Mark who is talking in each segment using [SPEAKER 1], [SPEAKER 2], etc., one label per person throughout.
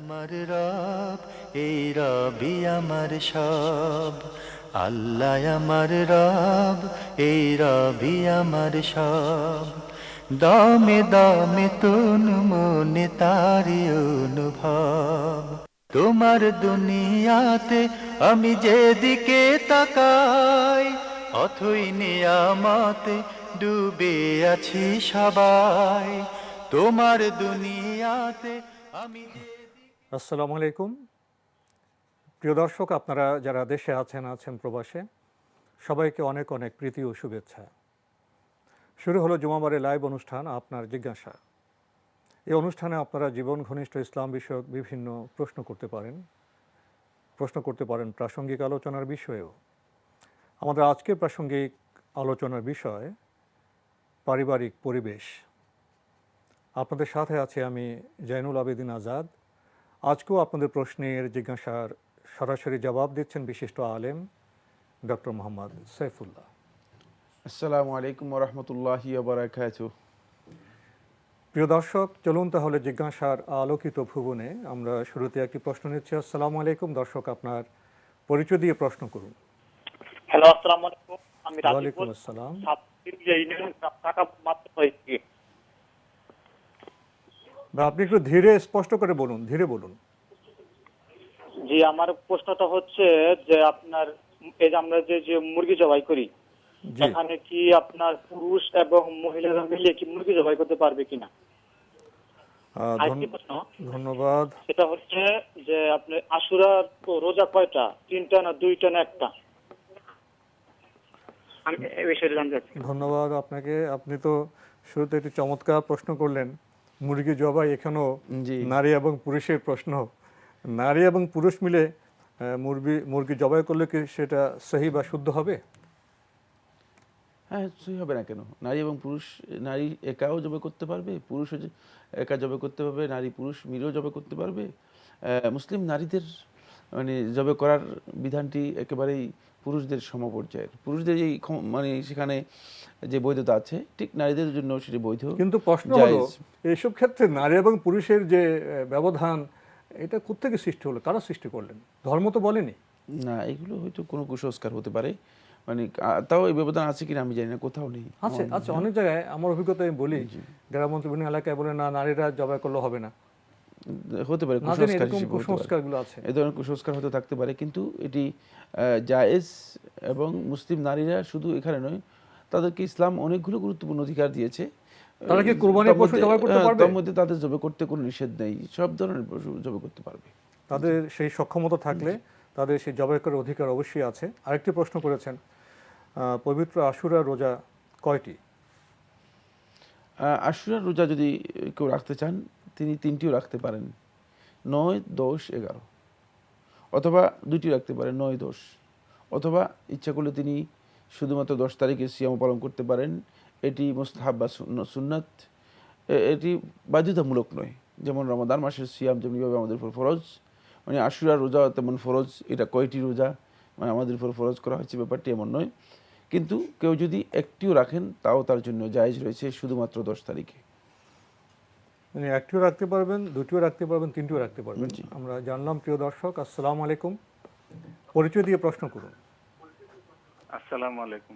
[SPEAKER 1] আমার রব, এই রবি আমার সব। আল্লাহ আমার রব, এই রবি আমার সব। দমে দমে তন মনে তারি অনুভব। তোমার দুনিয়াতে আমি যেদিকে তাকাই, অথই নিয়ামতে ডুবে আছি সবাই। তোমার দুনিয়াতে আমি
[SPEAKER 2] আসসালামু আলাইকুম। প্রিয় দর্শক, আপনারা যারা দেশে আছেন প্রবাসে, সবাইকে অনেক অনেক প্রীতি ও শুভেচ্ছা। শুরু হলো জুমাবারে লাইভ অনুষ্ঠান আপনার জিজ্ঞাসা। এই অনুষ্ঠানে আপনারা জীবন ঘনিষ্ঠ ইসলাম বিষয়ক বিভিন্ন প্রশ্ন করতে পারেন প্রাসঙ্গিক আলোচনার বিষয়েও। আমাদের আজকের প্রাসঙ্গিক আলোচনার বিষয় পারিবারিক পরিবেশ। আপনাদের সাথে আছে আমি জয়নুল আবেদিন আজাদ। আজকেও আপনাদের প্রশ্নের জিজ্ঞাসার সরাসরি জবাব দিচ্ছেন বিশিষ্ট আলেম ডক্টর মোহাম্মদ সাইফুল্লাহ।
[SPEAKER 3] আসসালামু আলাইকুম ওরহমতুল্লাহি ওয়াবারাকাতুহু।
[SPEAKER 2] প্রিয় দর্শক, চলুন তাহলে জিজ্ঞাসার আলোকিত ভুবনে আমরা শুরুতে একটি প্রশ্ন নিচ্ছি। আসসালামু আলাইকুম। দর্শক, আপনার পরিচয় দিয়ে প্রশ্ন করুন।
[SPEAKER 4] হ্যালো, আসসালামু আলাইকুম। আমি
[SPEAKER 2] ওয়ালাইকুম
[SPEAKER 4] রাজীব
[SPEAKER 2] আসসালাম।
[SPEAKER 4] টাকা মাত্র হয়েছি।
[SPEAKER 2] বা আপনি একটু ধীরে স্পষ্ট করে বলুন, ধীরে বলুন।
[SPEAKER 4] জি, আমার প্রশ্নটা হচ্ছে যে আপনার এই যে আমরা যে মুরগি জবাই করি,
[SPEAKER 2] জি,
[SPEAKER 4] এখানে কি আপনার পুরুষ এবং মহিলারা মিলে কি মুরগি জবাই করতে পারবে কিনা? আরেকটি প্রশ্ন,
[SPEAKER 2] ধন্যবাদ।
[SPEAKER 4] সেটা হচ্ছে যে আপনি আশুরার তো রোজা কয়টা, 3টা না 2টা না 1টা? আমি এই বিষয়ে জানতে চাচ্ছি।
[SPEAKER 2] ধন্যবাদ আপনাকে। আপনি তো শুরুতে একটি চমৎকার প্রশ্ন করলেন। মুরগি জবাই এখানেও
[SPEAKER 3] জি
[SPEAKER 2] নারী এবং পুরুষের প্রশ্ন। নারী এবং পুরুষ মিলে মুরগি জবাই করলে কি সেটা সহি বা শুদ্ধ হবে?
[SPEAKER 3] হ্যাঁ, সই হবে না কেন? নারী এবং পুরুষ, নারী একাও জবে করতে পারবে, পুরুষও একা জবে করতে পারবে, নারী পুরুষ মিলেও জবে করতে পারবে। মুসলিম নারীদের মানে জবে করার বিধানটি একেবারেই পুরুষদের সমপর্যায়ের। পুরুষদের এই মানে সেখানে যে বৈধতা আছে, ঠিক নারীদের জন্য সেটি বৈধ,
[SPEAKER 2] কিন্তু প্রশ্ন হলো,
[SPEAKER 3] জায়েজ।
[SPEAKER 2] এইসব ক্ষেত্রে নারী এবং পুরুষের যে ব্যবধান, এটা কোত্থেকে সৃষ্টি হলো? কারা সৃষ্টি করলেন? ধর্ম তো বলেনি।
[SPEAKER 3] না, এগুলো হয়তো কোনো কুসংস্কার হতে পারে। মানে তাও এই ব্যবধান আছে কিনা আমি জানি না, কোথাও নেই।
[SPEAKER 2] আছে, আছে অনেক জায়গায়। আমার অভিজ্ঞতা আমি বলি,
[SPEAKER 3] জি।
[SPEAKER 2] গ্রামাঞ্চল বিভিন্ন এলাকায় বলে না, নারীরা জবাই করলে হবে না।
[SPEAKER 3] হতে পারে
[SPEAKER 2] না জানি
[SPEAKER 3] কুসংস্কার
[SPEAKER 2] এরকম
[SPEAKER 3] হিসেবে হতে পারে,
[SPEAKER 2] কুসংস্কারগুলো আছে।
[SPEAKER 3] এ ধরনের কুসংস্কার হতে থাকতে পারে, কিন্তু এটি জায়েজ। এবং মুসলিম নারীরা শুধু এখানে নয়, তাদেরকে ইসলাম অনেকগুলো গুরুত্বপূর্ণ অধিকার দিয়েছে।
[SPEAKER 2] তারা কি কুরবানির পশু জবাই করতে পারবে?
[SPEAKER 3] তার মধ্যে তাদের জবে করতে কোনো নিষেধ নেই, সব ধরনের পশু জবে করতে পারবে।
[SPEAKER 2] তাদের সেই সক্ষমতা থাকলে তাদের সেই জবাই করার অধিকার অবশ্যই আছে। আরেকটি প্রশ্ন করেছেন, পবিত্র আশুরা রোজা কয়টি?
[SPEAKER 3] আশুরার রোজা যদি কেউ রাখতে চান, তিনি 3টিও রাখতে পারেন, 9, 10, 11, অথবা 2টি রাখতে পারেন, 9, 10, অথবা ইচ্ছা করলে তিনি শুধুমাত্র 10 তারিখে সিয়াম পালন করতে পারেন। এটি মুস্তাহাব বা সুন্নাত, এটি বাধ্যতামূলক নয়। যেমন রমাদান মাসের সিয়াম যেমনিভাবে আমাদের উপর ফরজ, মানে আশুরার রোজা তেমন ফরজ। এটা কয়টি রোজা মানে আমাদের উপর ফরজ করা হয়েছে ব্যাপারটি এমন নয়। কিন্তু কেউ যদি একটিও রাখেন তাও তার জন্য জায়েজ রয়েছে, শুধুমাত্র 10 তারিখে।
[SPEAKER 2] মানে একটিও রাখতে পারবেন, দুটিও রাখতে পারবেন, 3টিও রাখতে পারবেন।
[SPEAKER 3] জি।
[SPEAKER 2] আমরা জানলাম। প্রিয় দর্শক, আসসালামু আলাইকুম। পরিচয় দিয়ে প্রশ্ন করুন।
[SPEAKER 5] আসসালামু আলাইকুম।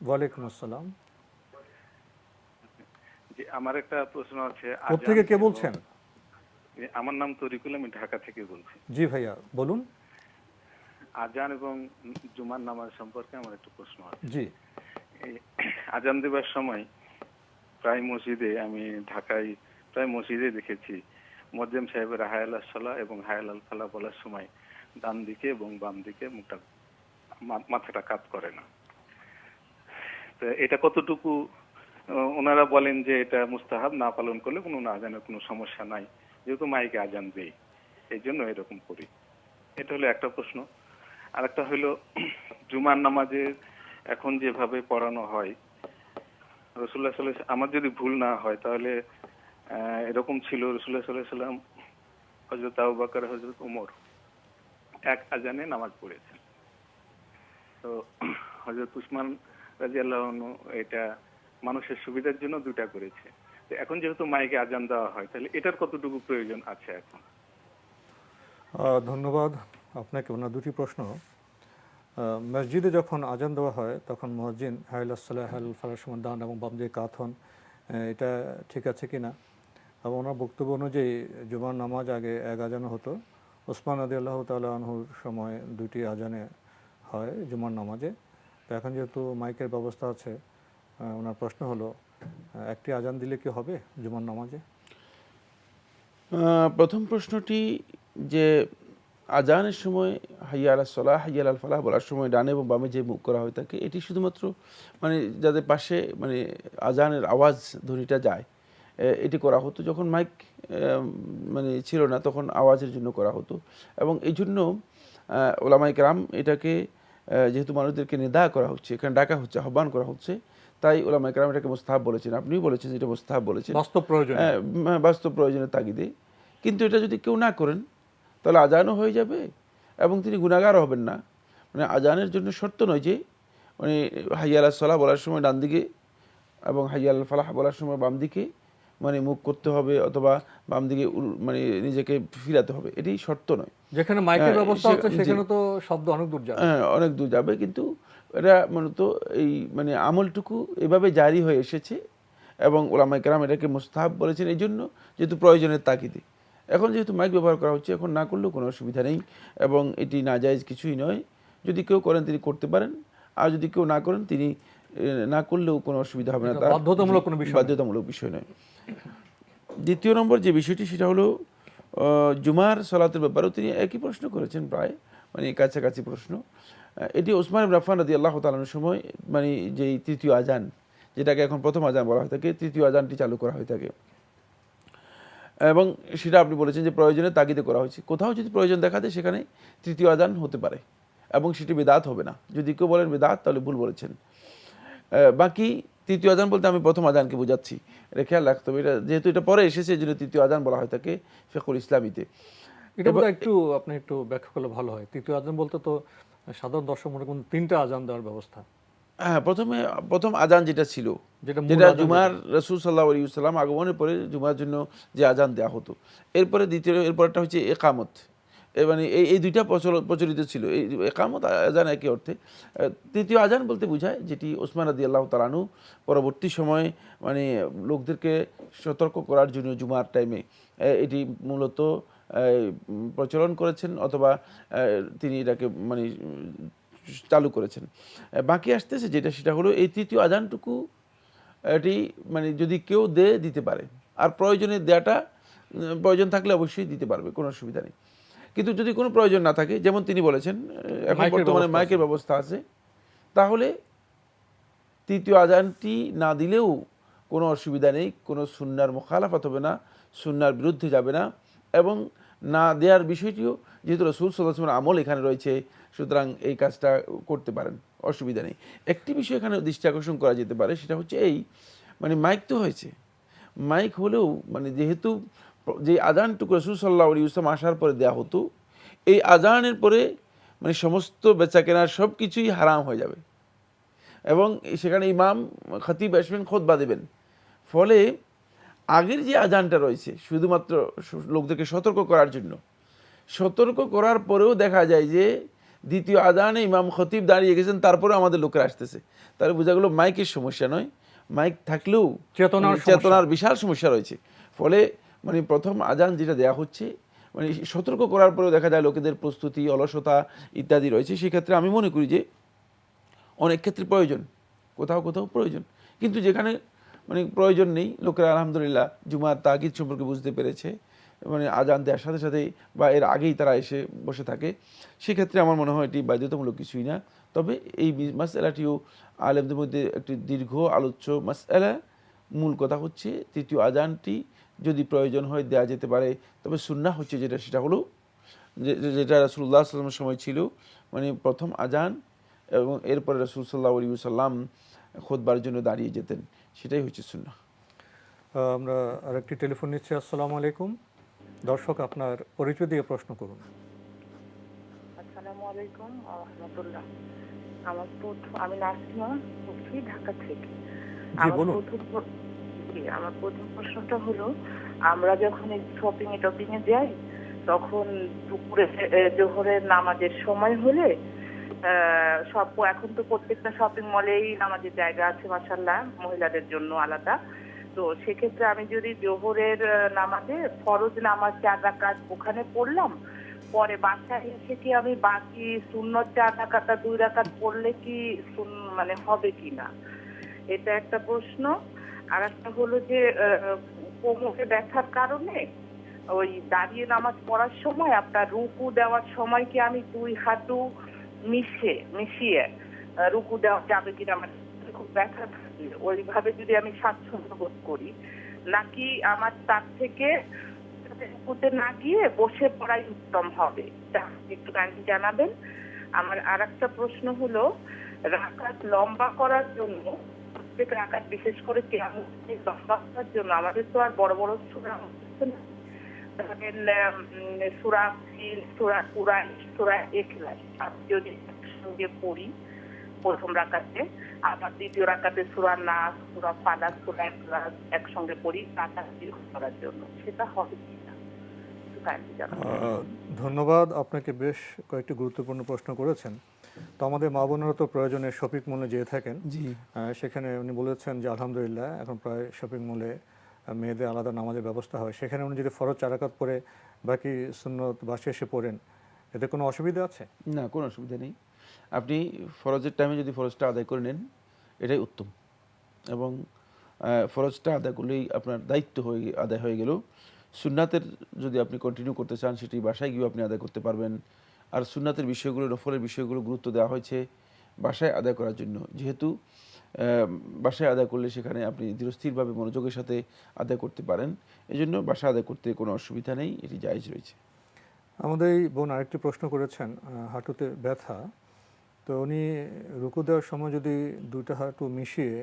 [SPEAKER 2] ওয়ালাইকুম আসসালাম।
[SPEAKER 5] জি, আমার একটা প্রশ্ন আছে।
[SPEAKER 2] কোত্থেকে কে বলছেন?
[SPEAKER 5] আমার নাম তরিকুল, আমি ঢাকা থেকে বলছি।
[SPEAKER 2] জি ভাইয়া, বলুন।
[SPEAKER 5] আজান এবং জুমার নামাজ সম্পর্কে আমার একটা প্রশ্ন আছে।
[SPEAKER 2] জি,
[SPEAKER 5] এই আজান দেবার সময় প্রায় মসজিদে, আমি ঢাকায় প্রায় মসজিদে দেখেছি মুয়াজ্জিম সাহেবের হায়াল আস-সালাহ এবং হায়াল আল ফালাহ বলার সময় ডান দিকে এবং বাম দিকে মাথাটা কাত করে না। তো এটা কতটুকু? ওনারা বলেন যে এটা মুস্তাহাব, না পালন করলে কোনো আজানের কোনো সমস্যা নাই, যেহেতু মাইকে আজান দেই, এই জন্য এরকম করি। এটা হলো একটা প্রশ্ন। আর একটা হলো জুমার নামাজে এখন যেভাবে পড়ানো হয়, রাসূলুল্লাহ সাল্লাল্লাহু আলাইহি ওয়াসাল্লাম, আমার যদি ভুল না হয় তাহলে এরকম ছিল, রাসূলুল্লাহ সাল্লাল্লাহু আলাইহি ওয়াসাল্লাম, হযরত আবু বকর, হযরত ওমর এক আজানে নামাজ পড়েছেন। তো হযরত উসমান রাদিয়াল্লাহু আনহু এটা মানুষের সুবিধার জন্য 2টা করেছে। তো এখন যেহেতু মাইকে আজান দেওয়া হয়, তাহলে এটার কতটুকু প্রয়োজন আছে এখন?
[SPEAKER 2] ধন্যবাদ আপনাকে। ওনার দুটি প্রশ্ন। মসজিদে যখন আজান দেওয়া হয় তখন মুয়াজ্জিন হাইল আসসালাহ হাইল ফালার সময় ডান এবং বাম দিকে কাত হন, এটা ঠিক আছে কি না? এবং ওনার বক্তব্য অনুযায়ী জুমার নামাজ আগে এক আজানে হতো, ওসমান রাদিয়াল্লাহু তাআলা আনহুর সময় দুটি আজানে হয় জুমার নামাজে। তো এখন যেহেতু মাইকের ব্যবস্থা আছে, ওনার প্রশ্ন হলো একটি আজান দিলে কি হবে জুমার নামাজে?
[SPEAKER 3] প্রথম প্রশ্নটি যে আজানের সময় হাইয়া আলাস সালাহ হাইয়া আল ফালাহ বলার সময় ডানে এবং বামে যে মুখ করা হয়ে থাকে, এটি শুধুমাত্র মানে যাদের পাশে মানে আজানের আওয়াজ ধ্বনিটা যায় এটি করা হতো। যখন মাইক মানে ছিল না তখন আওয়াজের জন্য করা হতো, এবং এই জন্য ওলামায়ে কেরাম এটাকে যেহেতু মানুষদেরকে নিদা করা হচ্ছে, এখানে ডাকা হচ্ছে, আহ্বান করা হচ্ছে, তাই ওলামায়ে কেরাম এটাকে মুস্তাহাব বলেছেন। আপনিও বলেছেন এটা মুস্তাহাব বলেছেন,
[SPEAKER 2] বাস্তব প্রয়োজন।
[SPEAKER 3] বাস্তব প্রয়োজনের তাগিদে। কিন্তু এটা যদি কেউ না করেন তাহলে আজানও হয়ে যাবে এবং তিনি গুনাহগারও হবেন না। মানে আজানের জন্য শর্ত নয় যে মানে হাইয়া আলাস সালাহ বলার সময় ডান দিকে এবং হাইয়া আল ফালাহ বলার সময় বাম দিকে মানে মুখ করতে হবে অথবা বাম দিকে মানে নিজেকে ফিরাতে হবে, এটি শর্ত নয়।
[SPEAKER 2] যেখানে মাইকের ব্যবস্থা আছে সেখানে তো শব্দ অনেক দূর যাবে।
[SPEAKER 3] অনেক দূর যাবে, কিন্তু এটা মূলত এই মানে আমলটুকু এভাবে জারি হয়ে এসেছে এবং ওলামায়ে কেরাম এটাকে মুস্তাহাব বলেছেন এই জন্য, যেহেতু প্রয়োজনের তাগিদে। এখন যেহেতু মাইক ব্যবহার করা হচ্ছে, এখন না করলেও কোনো অসুবিধা নেই এবং এটি নাজায়েজ কিছুই নয়। যদি কেউ করেন তিনি করতে পারেন, আর যদি কেউ না করেন তিনি না করলেও কোনো অসুবিধা হবে না, তার
[SPEAKER 2] বাধ্যতামূলক কোনো বিষয়,
[SPEAKER 3] বাধ্যতামূলক বিষয় নয়। দ্বিতীয় নম্বর যে বিষয়টি সেটা হলো জুমার সালাতের ব্যাপারেও তিনি একই প্রশ্ন করেছেন, প্রায় মানে কাছাকাছি প্রশ্ন। এটি ওসমান ইবনে আফফান রাদিয়াল্লাহু তাআলার সময় মানে যেই তৃতীয় আজান, যেটাকে এখন প্রথম আজান বলা হয়ে থাকে, তৃতীয় আজানটি চালু করা হয়ে থাকে এবং সেটা আপনি বলেছেন যে প্রয়োজনের তাগিদে করা হয়েছে। কোথাও যদি প্রয়োজন দেখা দেয় সেখানে তৃতীয় আজান হতে পারে এবং সেটি বেদাত হবে না। যদি কেউ বলেন বেদাত তাহলে ভুল বলেছেন। বাকি তৃতীয় আজান বলতে আমি প্রথম আজানকে বোঝাচ্ছি, এটা খেয়াল রাখতে হবে। এটা যেহেতু এটা পরে এসেছে এই জন্য তৃতীয় আজান বলা হয়ে থাকে ফিকহুল ইসলামীতে।
[SPEAKER 2] এটা বোধহয় আপনি একটু ব্যাখ্যা করলে ভালো হয়। তৃতীয় আজান বলতে তো সাধারণ দর্শক মনে করেন তিনটা আজান দেওয়ার ব্যবস্থা।
[SPEAKER 3] হ্যাঁ, প্রথম আজান যেটা ছিল, যেটা জুমার রাসূল সাল্লাল্লাহু আলাইহি ওয়াসাল্লাম আগমনের পরে জুমার জন্য যে আজান দেওয়া হতো, এরপরে এরপরটা হচ্ছে একামত। মানে এই দুইটা প্রচলিত ছিল। এই একামত আজান একই অর্থে। তৃতীয় আজান বলতে বোঝায় যেটি ওসমান রাদিয়াল্লাহু তাআলা আনহু পরবর্তী সময়ে মানে লোকদেরকে সতর্ক করার জন্য জুমার টাইমে এটি মূলত প্রচলন করেছেন অথবা তিনি এটাকে মানে চালু করেছেন। বাকি আসতেছে যেটা সেটা হলো এই তৃতীয় আজানটুকু, এটি মানে যদি কেউ দিতে পারে, আর প্রয়োজনে দেওয়াটা প্রয়োজন থাকলে অবশ্যই দিতে পারবে, কোনো অসুবিধা নেই। কিন্তু যদি কোনো প্রয়োজন না থাকে, যেমন তিনি বলেছেন এখন বর্তমানে মাইকের ব্যবস্থা আছে, তাহলে তৃতীয় আজানটি না দিলেও কোনো অসুবিধা নেই, কোনো সুন্নাহর মুখালাফাত হবে না, সুন্নাহর বিরুদ্ধে যাবে না। এবং না দেওয়ার বিষয়টিও যেহেতু রাসূল সাল্লাল্লাহু আলাইহি ওয়াসাল্লামের আমল এখানে রয়েছে, সুতরাং এই কাজটা করতে পারেন, অসুবিধা নেই। একটি বিষয় এখানে দৃষ্টি আকর্ষণ করা যেতে পারে, সেটা হচ্ছে এই মানে মাইক তো হয়েছে, মাইক হলেও মানে যেহেতু যে আজানটুকু রাসূল সাল্লাল্লাহু আলাইহি ওয়াসাল্লাম আসার পরে দেওয়া হতো, এই আজানের পরে মানে সমস্ত বেচা কেনার সব কিছুই হারাম হয়ে যাবে এবং সেখানে ইমাম খতিব আসবেন, খুতবা দেবেন। ফলে আগের যে আজানটা রয়েছে শুধুমাত্র লোকদেরকে সতর্ক করার জন্য, সতর্ক করার পরেও দেখা যায় যে দ্বিতীয় আজানে ইমাম খতিব দাঁড়িয়ে গেছেন, তারপরে আমাদের লোকেরা আসতেছে। তাহলে বোঝা গেল মাইকের সমস্যা নয়, মাইক থাকলেও চেতনার বিশাল সমস্যা রয়েছে। ফলে মানে প্রথম আজান যেটা দেওয়া হচ্ছে মানে সতর্ক করার পরেও দেখা যায় লোকেদের প্রস্তুতি, অলসতা ইত্যাদি রয়েছে। সেক্ষেত্রে আমি মনে করি যে অনেক ক্ষেত্রে প্রয়োজন, কোথাও কোথাও প্রয়োজন, কিন্তু যেখানে মানে প্রয়োজন নেই, লোকেরা আলহামদুলিল্লাহ জুমার তাগিদ সম্পর্কে বুঝতে পেরেছে, মানে আজান দেওয়ার সাথে সাথেই বা এর আগেই তারা এসে বসে থাকে, সেক্ষেত্রে আমার মনে হয় এটি বাধ্যতামূলক কিছুই না। তবে এই মাসআলাটিও আলেমদের মধ্যে একটি দীর্ঘ আলোচ্য মাসআলা। মূল কথা হচ্ছে তৃতীয় আজানটি যদি প্রয়োজন হয় দেওয়া যেতে পারে, তবে সুন্নাহ হচ্ছে যেটা সেটা হলো যেটা রাসূলুল্লাহ সাল্লাল্লাহু আলাইহি ওয়াসাল্লামের সময় ছিল, মানে প্রথম আজান এবং এরপরে রাসূল সাল্লাল্লাহু আলাইহি ওয়াসাল্লাম খুতবার জন্য দাঁড়িয়ে যেতেন, সেটাই হচ্ছে সুন্নাহ।
[SPEAKER 2] আমরা আরেকটি টেলিফোন নিচ্ছি। আসসালামু আলাইকুম। দর্শক আপনার পরিচয় দিয়ে প্রশ্ন করুন।
[SPEAKER 6] আসসালামু আলাইকুম ওয়া রাহমাতুল্লাহ। আমি নাসিমা বলছি ঢাকা থেকে। আমার প্রথম প্রশ্নটা হলো, আমরা যখন শপিং এ যাই তখন দুপুরে জোহরের নামাজের সময় হলে সব এখন তো প্রত্যেকটা শপিং মলেই নামাজের জায়গা আছে মাশাআল্লাহ, মহিলাদের জন্য আলাদা। তো সেক্ষেত্রে আমি যদি জোহরের নামাজে ফরজ নামাজ 4 রাকাত ওখানে পড়লাম, পরে বাসায় এসে কি আমি বাকি সুন্নত 4 রাকাত 2 রাকাত পড়লে কি মানে হবে কিনা, এটা একটা প্রশ্ন। আর একটা হলো যে কোমরে ব্যথার কারণে ওই দাঁড়িয়ে নামাজ পড়ার সময় আপনার রুকু দেওয়ার সময় কি আমি 2 হাঁটু মিশিয়ে রুকু দেওয়া যাবে কিনা, আমার খুব ব্যথা থাকে, ওইভাবে যদি আমি স্বাচ্ছন্দ্য বোধ করি, নাকি আমার তার থেকে রুকুতে না গিয়ে বসে পড়াই উত্তম হবে, তা একটু কাইন্ডলি জানাবেন। আমার আর একটা প্রশ্ন হলো, রাকাত লম্বা করার জন্য, প্রত্যেক রাকাত বিশেষ করে কিয়ামুল লাইল লম্বা করার জন্য আমাদের তো আর বড় বড় সূরা হচ্ছে না, ধরেন সূরা ফিল, সূরা কুরাইশ, সূরা ইখলাস আমি যদি একসঙ্গে পড়ি প্রথম রাকাতে, আবার দ্বিতীয় রাকাতে সূরা নাস, সূরা ফালাক, সূরা ইখলাস একসঙ্গে পড়ি রাকাত দীর্ঘ করার জন্য, সেটা হবে কিনা একটু কাইন্ডলি জানাবেন।
[SPEAKER 2] ধন্যবাদ, আপনাকে বেশ কয়েকটি গুরুত্বপূর্ণ প্রশ্ন করেছেন। তো আমাদের মা বোনেরা তো প্রয়োজনে শপিং মলে যেয়ে থাকেন,
[SPEAKER 3] জি,
[SPEAKER 2] সেখানে উনি বলেছেন যে আলহামদুলিল্লাহ এখন প্রায় শপিং মলে মেয়েদের আলাদা নামাজের ব্যবস্থা হয়, সেখানে উনি যদি ফরজ 4 রাকাত পরে বাকি সুন্নত বাসায় এসে পড়েন, এতে কোনো অসুবিধা আছে?
[SPEAKER 3] না, কোনো অসুবিধা নেই। আপনি ফরজের টাইমে যদি ফরজটা আদায় করে নেন, এটাই উত্তম। এবং ফরজটা আদায় করলেই আপনার দায়িত্ব আদায় হয়ে গেল। সুন্নাতের যদি আপনি কন্টিনিউ করতে চান, সেটি বাসায় গিয়েও আপনি আদায় করতে পারবেন। আর সুন্নাতের বিষয়গুলো, নফলের বিষয়গুলো গুরুত্ব দেওয়া হয়েছে বাসায় আদায় করার জন্য, যেহেতু বাসায় আদায় করলে সেখানে আপনি ধীরস্থিরভাবে মনোযোগের সাথে আদায় করতে পারেন, এই জন্য বাসায় আদায় করতে কোনো অসুবিধা নেই, এটি জায়েজ রয়েছে।
[SPEAKER 2] আমাদের এই বোন আরেকটি প্রশ্ন করেছেন, হাঁটুতে ব্যথা, তো উনি রুকু দেওয়ার সময় যদি 2টা হাঁটু মিশিয়ে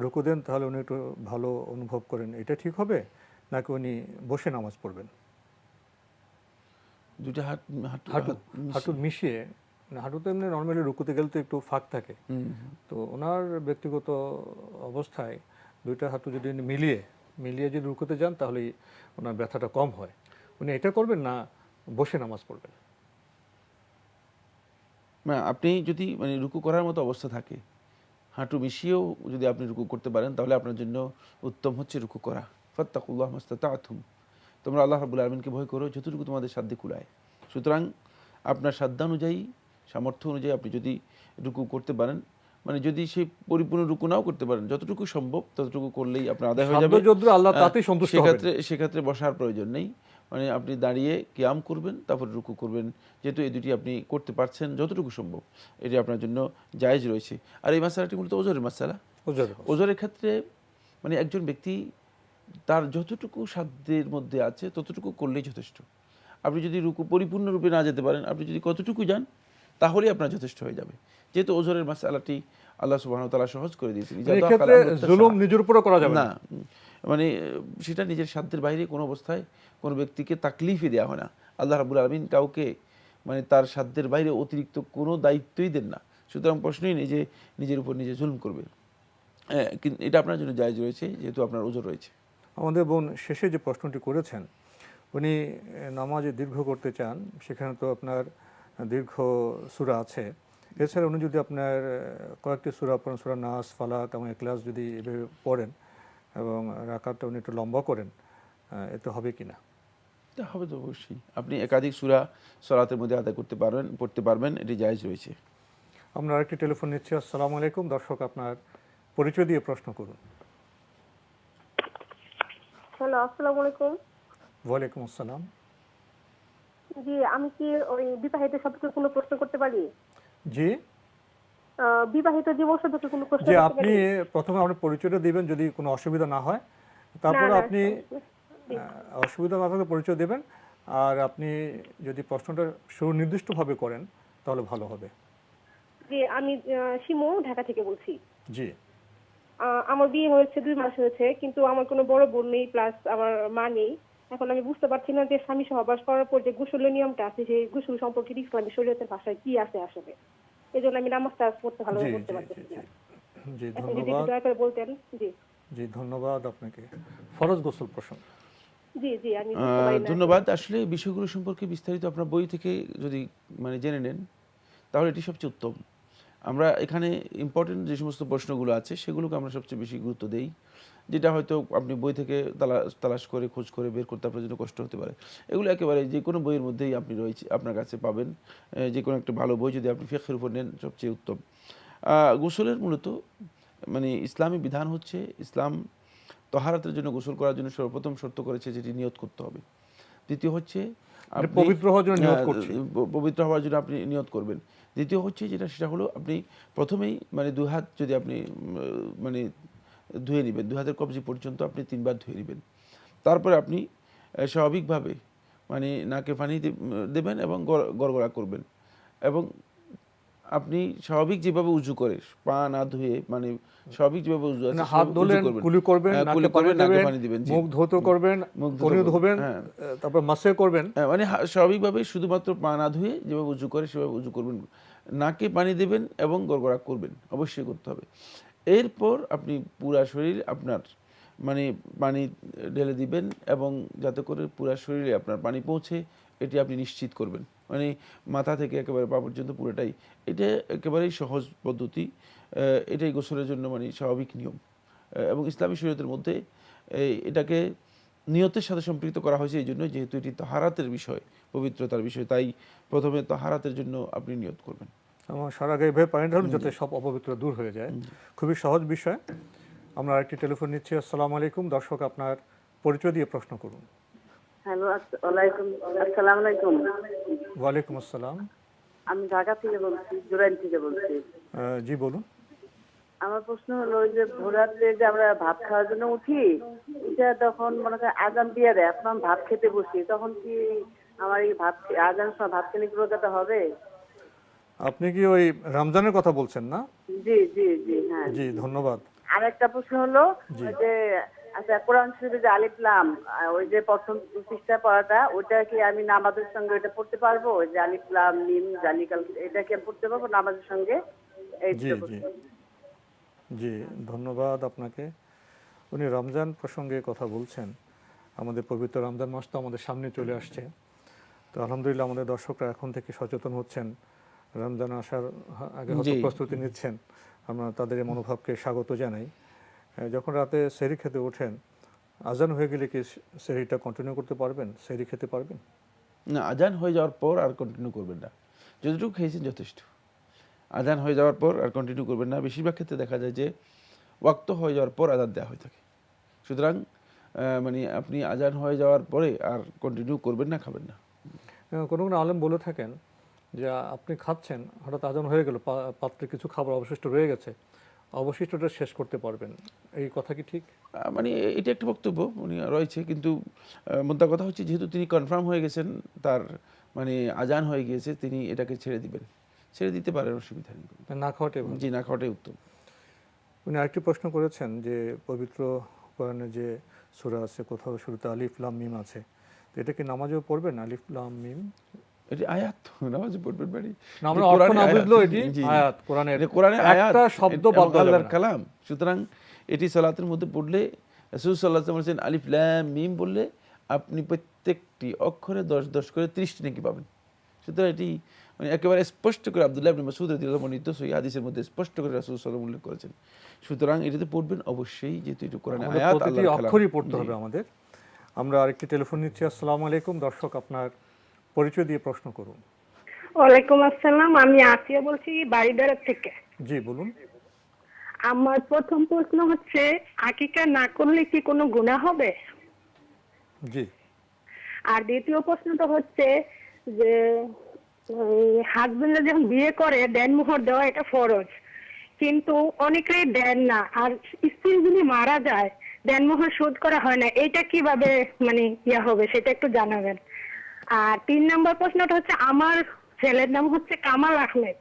[SPEAKER 2] রুকু দেন তাহলে উনি একটু ভালো অনুভব করেন, এটা ঠিক হবে নাকি উনি বসে নামাজ পড়বেন?
[SPEAKER 3] দুইটা
[SPEAKER 2] হাঁটু মিশিয়ে, হাঁটুতে এমনি নর্মালি রুকুতে গেলে তো একটু ফাঁক থাকে, তো ওনার ব্যক্তিগত অবস্থায় 2টা হাঁটু যদি উনি মিলিয়ে যদি রুকুতে যান তাহলে ওনার ব্যথাটা কম হয়, উনি এটা করবেন না বসে নামাজ পড়বেন?
[SPEAKER 3] না, আপনি যদি মানে রুকু করার মতো অবস্থা থাকে, হাঁটু মিশিয়েও যদি আপনি রুকু করতে পারেন, তাহলে আপনার জন্য উত্তম হচ্ছে রুকু করা। ফাত্তাকুল্লাহ মাস্তাতাতুম, তোমরা আল্লাহ রাব্বুল আলামিনকে ভয় করো যতটুকু তোমাদের সাধ্যে কুলায়। সুতরাং আপনার সাধ্যানুযায়ী, সামর্থ্য অনুযায়ী আপনি যদি রুকু করতে পারেন, মানে যদি সেই পরিপূর্ণ রুকু নাও করতে পারেন, যতটুকু সম্ভব ততটুকু করলেই আপনার আদায় হয়ে যাবে।
[SPEAKER 2] আল্লাহ তাতেই সন্তুষ্ট হবেন।
[SPEAKER 3] সেক্ষেত্রে বসার প্রয়োজন নেই, মানে আপনি দাঁড়িয়ে কিয়াম করবেন, তারপর রুকু করবেন, যেহেতু এই দুটি আপনি করতে পারছেন যতটুকু সম্ভব, এটি আপনার জন্য জায়েজ রয়েছে। আর এই মাসালাটি মূলত ওজরের মাসালা। ওজরের ক্ষেত্রে মানে একজন ব্যক্তি তার যতটুকু সাধ্যের মধ্যে আছে ততটুকু করলেই যথেষ্ট। আপনি যদি রুকু পরিপূর্ণরূপে না যেতে পারেন, আপনি যদি কতটুকু যান তাহলেই আপনার যথেষ্ট হয়ে যাবে, যেহেতু ওজরের মাসালাটি আল্লাহ সুবহানাহু ওয়া তাআলা সহজ করে দিয়েছেন।
[SPEAKER 2] এক্ষেত্রে জুলুম নিজের উপরও করা যাবে
[SPEAKER 3] না, মানে সেটা নিজের সাধ্যের বাইরে কোনো অবস্থায় কোনো ব্যক্তিকে তাকলিফই দেওয়া হয় না। আল্লাহ রাব্বুল আলামিন কাউকে মানে তার সাধ্যের বাইরে অতিরিক্ত কোনো দায়িত্বই দেন না, সুতরাং প্রশ্নই নেই যে নিজের উপর নিজে জুলুম করবে। কিন্তু এটা আপনার জন্য জায়েজ রয়েছে, যেহেতু আপনার ওজর রয়েছে।
[SPEAKER 2] আমাদের বোন শেষে যে প্রশ্নটি করেছেন, উনি নামাজে দীর্ঘ করতে চান, সেখানে তো আপনার দীর্ঘ সূরা আছে, এছাড়া উনি যদি আপনার কয়েকটি সূরা পড়েন, সূরা নাস, ফালাক এবং ইখলাস যদি এভাবে পড়েন এবং রাকাতটা উনি একটু লম্বা করেন, এতে হবে কিনা?
[SPEAKER 3] তা হবে তো অবশ্যই, আপনি একাধিক সূরা সালাতের মধ্যে আদায় পড়তে পারবেন, এটি জায়েজ রয়েছে।
[SPEAKER 2] আমরা আরেকটি টেলিফোন নিচ্ছি। আসসালামু আলাইকুম, দর্শক আপনার পরিচয় দিয়ে প্রশ্ন করুন।
[SPEAKER 7] হ্যালো, আসসালামু আলাইকুম।
[SPEAKER 2] ওয়ালাইকুম আসসালাম।
[SPEAKER 7] জি, আমি কি ওই বিবাহিত সম্পর্কে কোনো প্রশ্ন করতে পারি?
[SPEAKER 2] জি,
[SPEAKER 7] বিবাহিত জীবন সম্পর্কে কোনো প্রশ্ন
[SPEAKER 2] যে
[SPEAKER 7] করতে
[SPEAKER 2] আপনি
[SPEAKER 7] পারি?
[SPEAKER 2] প্রথমে আপনার পরিচয়টা দিবেন, যদি কোনো অসুবিধা না হয়, তারপর
[SPEAKER 7] না,
[SPEAKER 2] আপনি অসুবিধা না থাকলে পরিচয় দেবেন, আর আপনি যদি প্রশ্নটা সুনির্দিষ্টভাবে করেন তাহলে ভালো হবে।
[SPEAKER 7] জি, আমি শিমু, ঢাকা থেকে বলছি।
[SPEAKER 2] জি,
[SPEAKER 7] আমার বিয়ে হয়েছে 2 মাস হয়েছে, কিন্তু আমার কোনো বড় বোন নেই, প্লাস আমার মা নেই। এখন আমি বুঝতে পারছি না যে স্বামী সহবাস করার পর যে গোসলের নিয়মটা আছে, সেই গোসল সম্পর্কে ইসলামী শরীয়তের ভাষায় কি আছে আসলে, এই জন্য আমি নামাজটা পড়তে ভালোভাবে
[SPEAKER 2] জি,
[SPEAKER 7] পড়তে
[SPEAKER 2] জি,
[SPEAKER 7] পারতেছি
[SPEAKER 2] জি,
[SPEAKER 7] না।
[SPEAKER 2] জি,
[SPEAKER 7] এখন যদি
[SPEAKER 2] ধন্যবাদ।
[SPEAKER 7] দয়া করে বলতেন। জি
[SPEAKER 2] জি, ধন্যবাদ আপনাকে। ফরজ গোসল প্রসঙ্গ।
[SPEAKER 7] জি জি আমি বুঝতে পারি না।
[SPEAKER 3] ধন্যবাদ। আসলে এই বিষয়গুলো সম্পর্কে বিস্তারিত আপনার বই থেকে যদি মানে জেনে নেন তাহলে এটি সবচেয়ে উত্তম। আমরা এখানে ইম্পর্টেন্ট যে সমস্ত প্রশ্নগুলো আছে সেগুলোকে আমরা সবচেয়ে বেশি গুরুত্ব দেই, যেটা হয়তো আপনি বই থেকে তালাশ করে খোঁজ করে বের করতে আপনার জন্য কষ্ট হতে পারে। এগুলো একেবারে যে কোনো বইয়ের মধ্যেই আপনি রয়েছে আপনার কাছে পাবেন। যে কোনো একটা ভালো বই যদি আপনি ফিকহের উপর নেন সবচেয়ে উত্তম। গোসলের মূলত মানে ইসলামী বিধান হচ্ছে, ইসলাম তহারাতের জন্য গোসল করার জন্য সর্বপ্রথম শর্ত করেছে যেটি নিয়ত করতে হবে। দ্বিতীয় হচ্ছে
[SPEAKER 2] মানে পবিত্র হওয়ার জন্য নিয়ত করছি।
[SPEAKER 3] পবিত্র হওয়ার জন্য আপনি নিয়ত করবেন। দ্বিতীয় হচ্ছে সেটা হলো আপনি প্রথমেই মানে দুই হাত যদি আপনি মানে ধুয়ে নেবেন, দুই হাতের কবজি পর্যন্ত আপনি 3 বার ধুয়ে নেবেন। তারপরে আপনি স্বাভাবিকভাবে মানে নাকে পানি দেবেন এবং গড়গড়া করবেন। এবং আপনি স্বাভাবিক যেভাবে উজু করে পা না ধুয়ে মানে স্বাভাবিক যেভাবে উজু আছে
[SPEAKER 2] হাত ধুলেন, কুলি করবেন,
[SPEAKER 3] কুলি করবেন, নাকে পানি দিবেন,
[SPEAKER 2] মুখ ধৌত করবেন, কনুই ধোবেন, তারপর মাসে করবেন।
[SPEAKER 3] মানে স্বাভাবিকভাবে শুধুমাত্র পা না ধুয়ে যেভাবে উজু করে সেভাবে উজু করবেন, নাকে পানি দেবেন এবং গড়গড়া করবেন, অবশ্যই করতে হবে। এরপর আপনি পুরা শরীর আপনার মানে পানি ঢেলে দিবেন এবং যাতে করে পুরা শরীরে আপনার পানি পৌঁছে এটি আপনি নিশ্চিত করবেন, মানে মাথা থেকে একেবারে পা পর্যন্ত পুরোটাই। এটা একেবারেই সহজ পদ্ধতি, এটাই গোসলের জন্য মানে স্বাভাবিক নিয়ম। এবং ইসলামী শরীয়তের মধ্যে এটাকে নিয়তের সাথে সম্পৃক্ত করা হয়েছে এই জন্য যেহেতু এটি তাহারাতের বিষয়, পবিত্রতার বিষয়, তাই প্রথমে তাহারাতের জন্য আপনি নিয়ত করবেন।
[SPEAKER 2] আমার সারা গায়ে ভয়ে পানি ঢালুন যাতে সব অপবিত্র দূর হয়ে যায়। খুবই সহজ বিষয়। আমরা আরেকটি টেলিফোন নিচ্ছি। আসসালামু আলাইকুম। দর্শক আপনার পরিচয় দিয়ে প্রশ্ন করুন।
[SPEAKER 8] হ্যালো, আসসালামু আলাইকুম।
[SPEAKER 2] ওয়ালাইকুম আসসালাম।
[SPEAKER 8] আমি ঢাকা থেকে বলছি, জুরাইন থেকে বলছি।
[SPEAKER 2] জি বলুন।
[SPEAKER 8] আমার প্রশ্ন হলো যে ভোর রাত্রে যে আমরা ভাত খাওয়ার জন্য উঠি, এটা তখন মনে করেন আজান দিয়ে দেয়, এখন ভাত খেতে বসি, তখন কি আমার এই আজানের সময় ভাত খেলে কি রোজাটা হবে?
[SPEAKER 2] আপনি কি ওই রমজানের কথা বলছেন না?
[SPEAKER 8] জি জি জি হ্যাঁ।
[SPEAKER 2] জি ধন্যবাদ।
[SPEAKER 8] আর একটা প্রশ্ন হলো যে আচ্ছা, কোরআন শরীফে যে আলিফ লাম ওই যে প্রথম পৃষ্ঠা পড়াটা, ওটা কি আমি নামাজের সঙ্গে ওটা পড়তে পারবো? ওই যে আলিফ লাম মিম জালিকাল, এটা কি আমি পড়তে পারবো নামাজের সঙ্গে?
[SPEAKER 2] জি জি জি ধন্যবাদ আপনাকে। উনি রমজান প্রসঙ্গে কথা বলছেন। আমাদের পবিত্র রমজান মাস তো আমাদের সামনে চলে আসছে। তো আলহামদুলিল্লাহ আমাদের দর্শকরা এখন থেকে সচেতন হচ্ছেন, রমজান আসার আগে হয়তো প্রস্তুতি নিচ্ছেন। আমরা তাদের এই মনোভাবকে স্বাগত জানাই। যখন রাতে সেহরি খেতে ওঠেন, আজান হয়ে গেলে কি সেহরিটা কন্টিনিউ করতে পারবেন? সেহরি খেতে পারবেন?
[SPEAKER 3] না, আজান হয়ে যাওয়ার পর আর কন্টিনিউ করবেন না। যতটুকু খেয়েছেন যথেষ্ট। আজান হয়ে যাওয়ার পর আর কন্টিনিউ করবেন না। বেশিরভাগ ক্ষেত্রে দেখা যায় যে ওয়াক্ত হয়ে যাওয়ার পর আজান দেওয়া হয়ে থাকে। সুতরাং মানে আপনি আজান হয়ে যাওয়ার পরে আর কন্টিনিউ করবেন না, খাবেন না।
[SPEAKER 2] কোনো কোনো আলেম বলে থাকেন যে আপনি খাচ্ছেন, হঠাৎ আজান হয়ে গেল, পাত্রে কিছু খাবার অবশিষ্ট রয়ে গেছে, অবশিষ্টটা শেষ করতে পারবেন। এই কথা কি ঠিক?
[SPEAKER 3] মানে এটা একটা বক্তব্য উনি রয়েছে, কিন্তু মোদ্দা কথা হচ্ছে যেহেতু তিনি কনফার্ম হয়ে গেছেন, তার মানে আজান হয়ে গিয়েছে, তিনি এটাকে ছেড়ে দিবেন। ছেড়ে দিতে পারেন, অসুবিধা নেই।
[SPEAKER 2] না খাওয়াটাই ভালো।
[SPEAKER 3] জি, না খাওয়াটাই উত্তম।
[SPEAKER 2] উনি আরেকটি প্রশ্ন করেছেন যে পবিত্র কোরআনে যে সূরা আছে কোথাও শুরুতে আলিফ লাম মিম আছে, তো এটা কি নামাজেও পড়বেন আলিফ লাম মিম?
[SPEAKER 3] এটি আয়াত, নামাজে পড়বেন মানে
[SPEAKER 2] না, আমরা অর্থ না বুঝলেও এটি আয়াত, কোরআনের একটা শব্দ বাদ দেওয়া যাবে না।
[SPEAKER 3] কালাম। সুতরাং এটি সালাতের মধ্যে পড়লে রাসূল সাল্লাল্লাহু আলাইহি ওয়াসাল্লাম বলেছেন আলিফ লাম মিম বললে আপনি প্রত্যেকটি অক্ষরে 10 করে 30টি নেকি পাবেন। সুতরাং এটি মানে একেবারে স্পষ্ট করে আব্দুল্লাহ ইবনে মাসউদ রাদিয়াল্লাহু আনহু বর্ণিত সহিহ হাদিসের মধ্যে স্পষ্ট করে রাসূল সাল্লাল্লাহু আলাইহি ওয়াসাল্লাম উল্লেখ করেছেন। সুতরাং এটাতে পড়বেন অবশ্যই, যেহেতু এটা কোরআনের আয়াত,
[SPEAKER 2] প্রতিটি অক্ষরই পড়তে হবে আমাদের। আমরা আরেকটি টেলিফোন নিচ্ছি। আসসালামু আলাইকুম। দর্শক আপনার পরিচয় দিয়ে প্রশ্ন করুন।
[SPEAKER 9] ওয়ালাইকুম আসসালাম, আমি আসিয়া বলছি বাড়িদারা থেকে।
[SPEAKER 2] জি বলুন।
[SPEAKER 9] আমার প্রথম প্রশ্ন হচ্ছে আকিকা না করলে কি কোনো গুনাহ হবে?
[SPEAKER 2] জি।
[SPEAKER 9] আর দ্বিতীয় প্রশ্নটা হচ্ছে যে হাজবেন্ড যখন বিয়ে করে দেনমোহর দেওয়া এটা ফরজ, কিন্তু অনেকেই দেন না, আর স্ত্রী যদি মারা যায় দেনমোহর শোধ করা হয় না, এটা কিভাবে মানে হবে সেটা একটু জানাবেন। আর 3 নম্বর প্রশ্নটা হচ্ছে আমার ছেলের নাম হচ্ছে কামাল আহমেদ।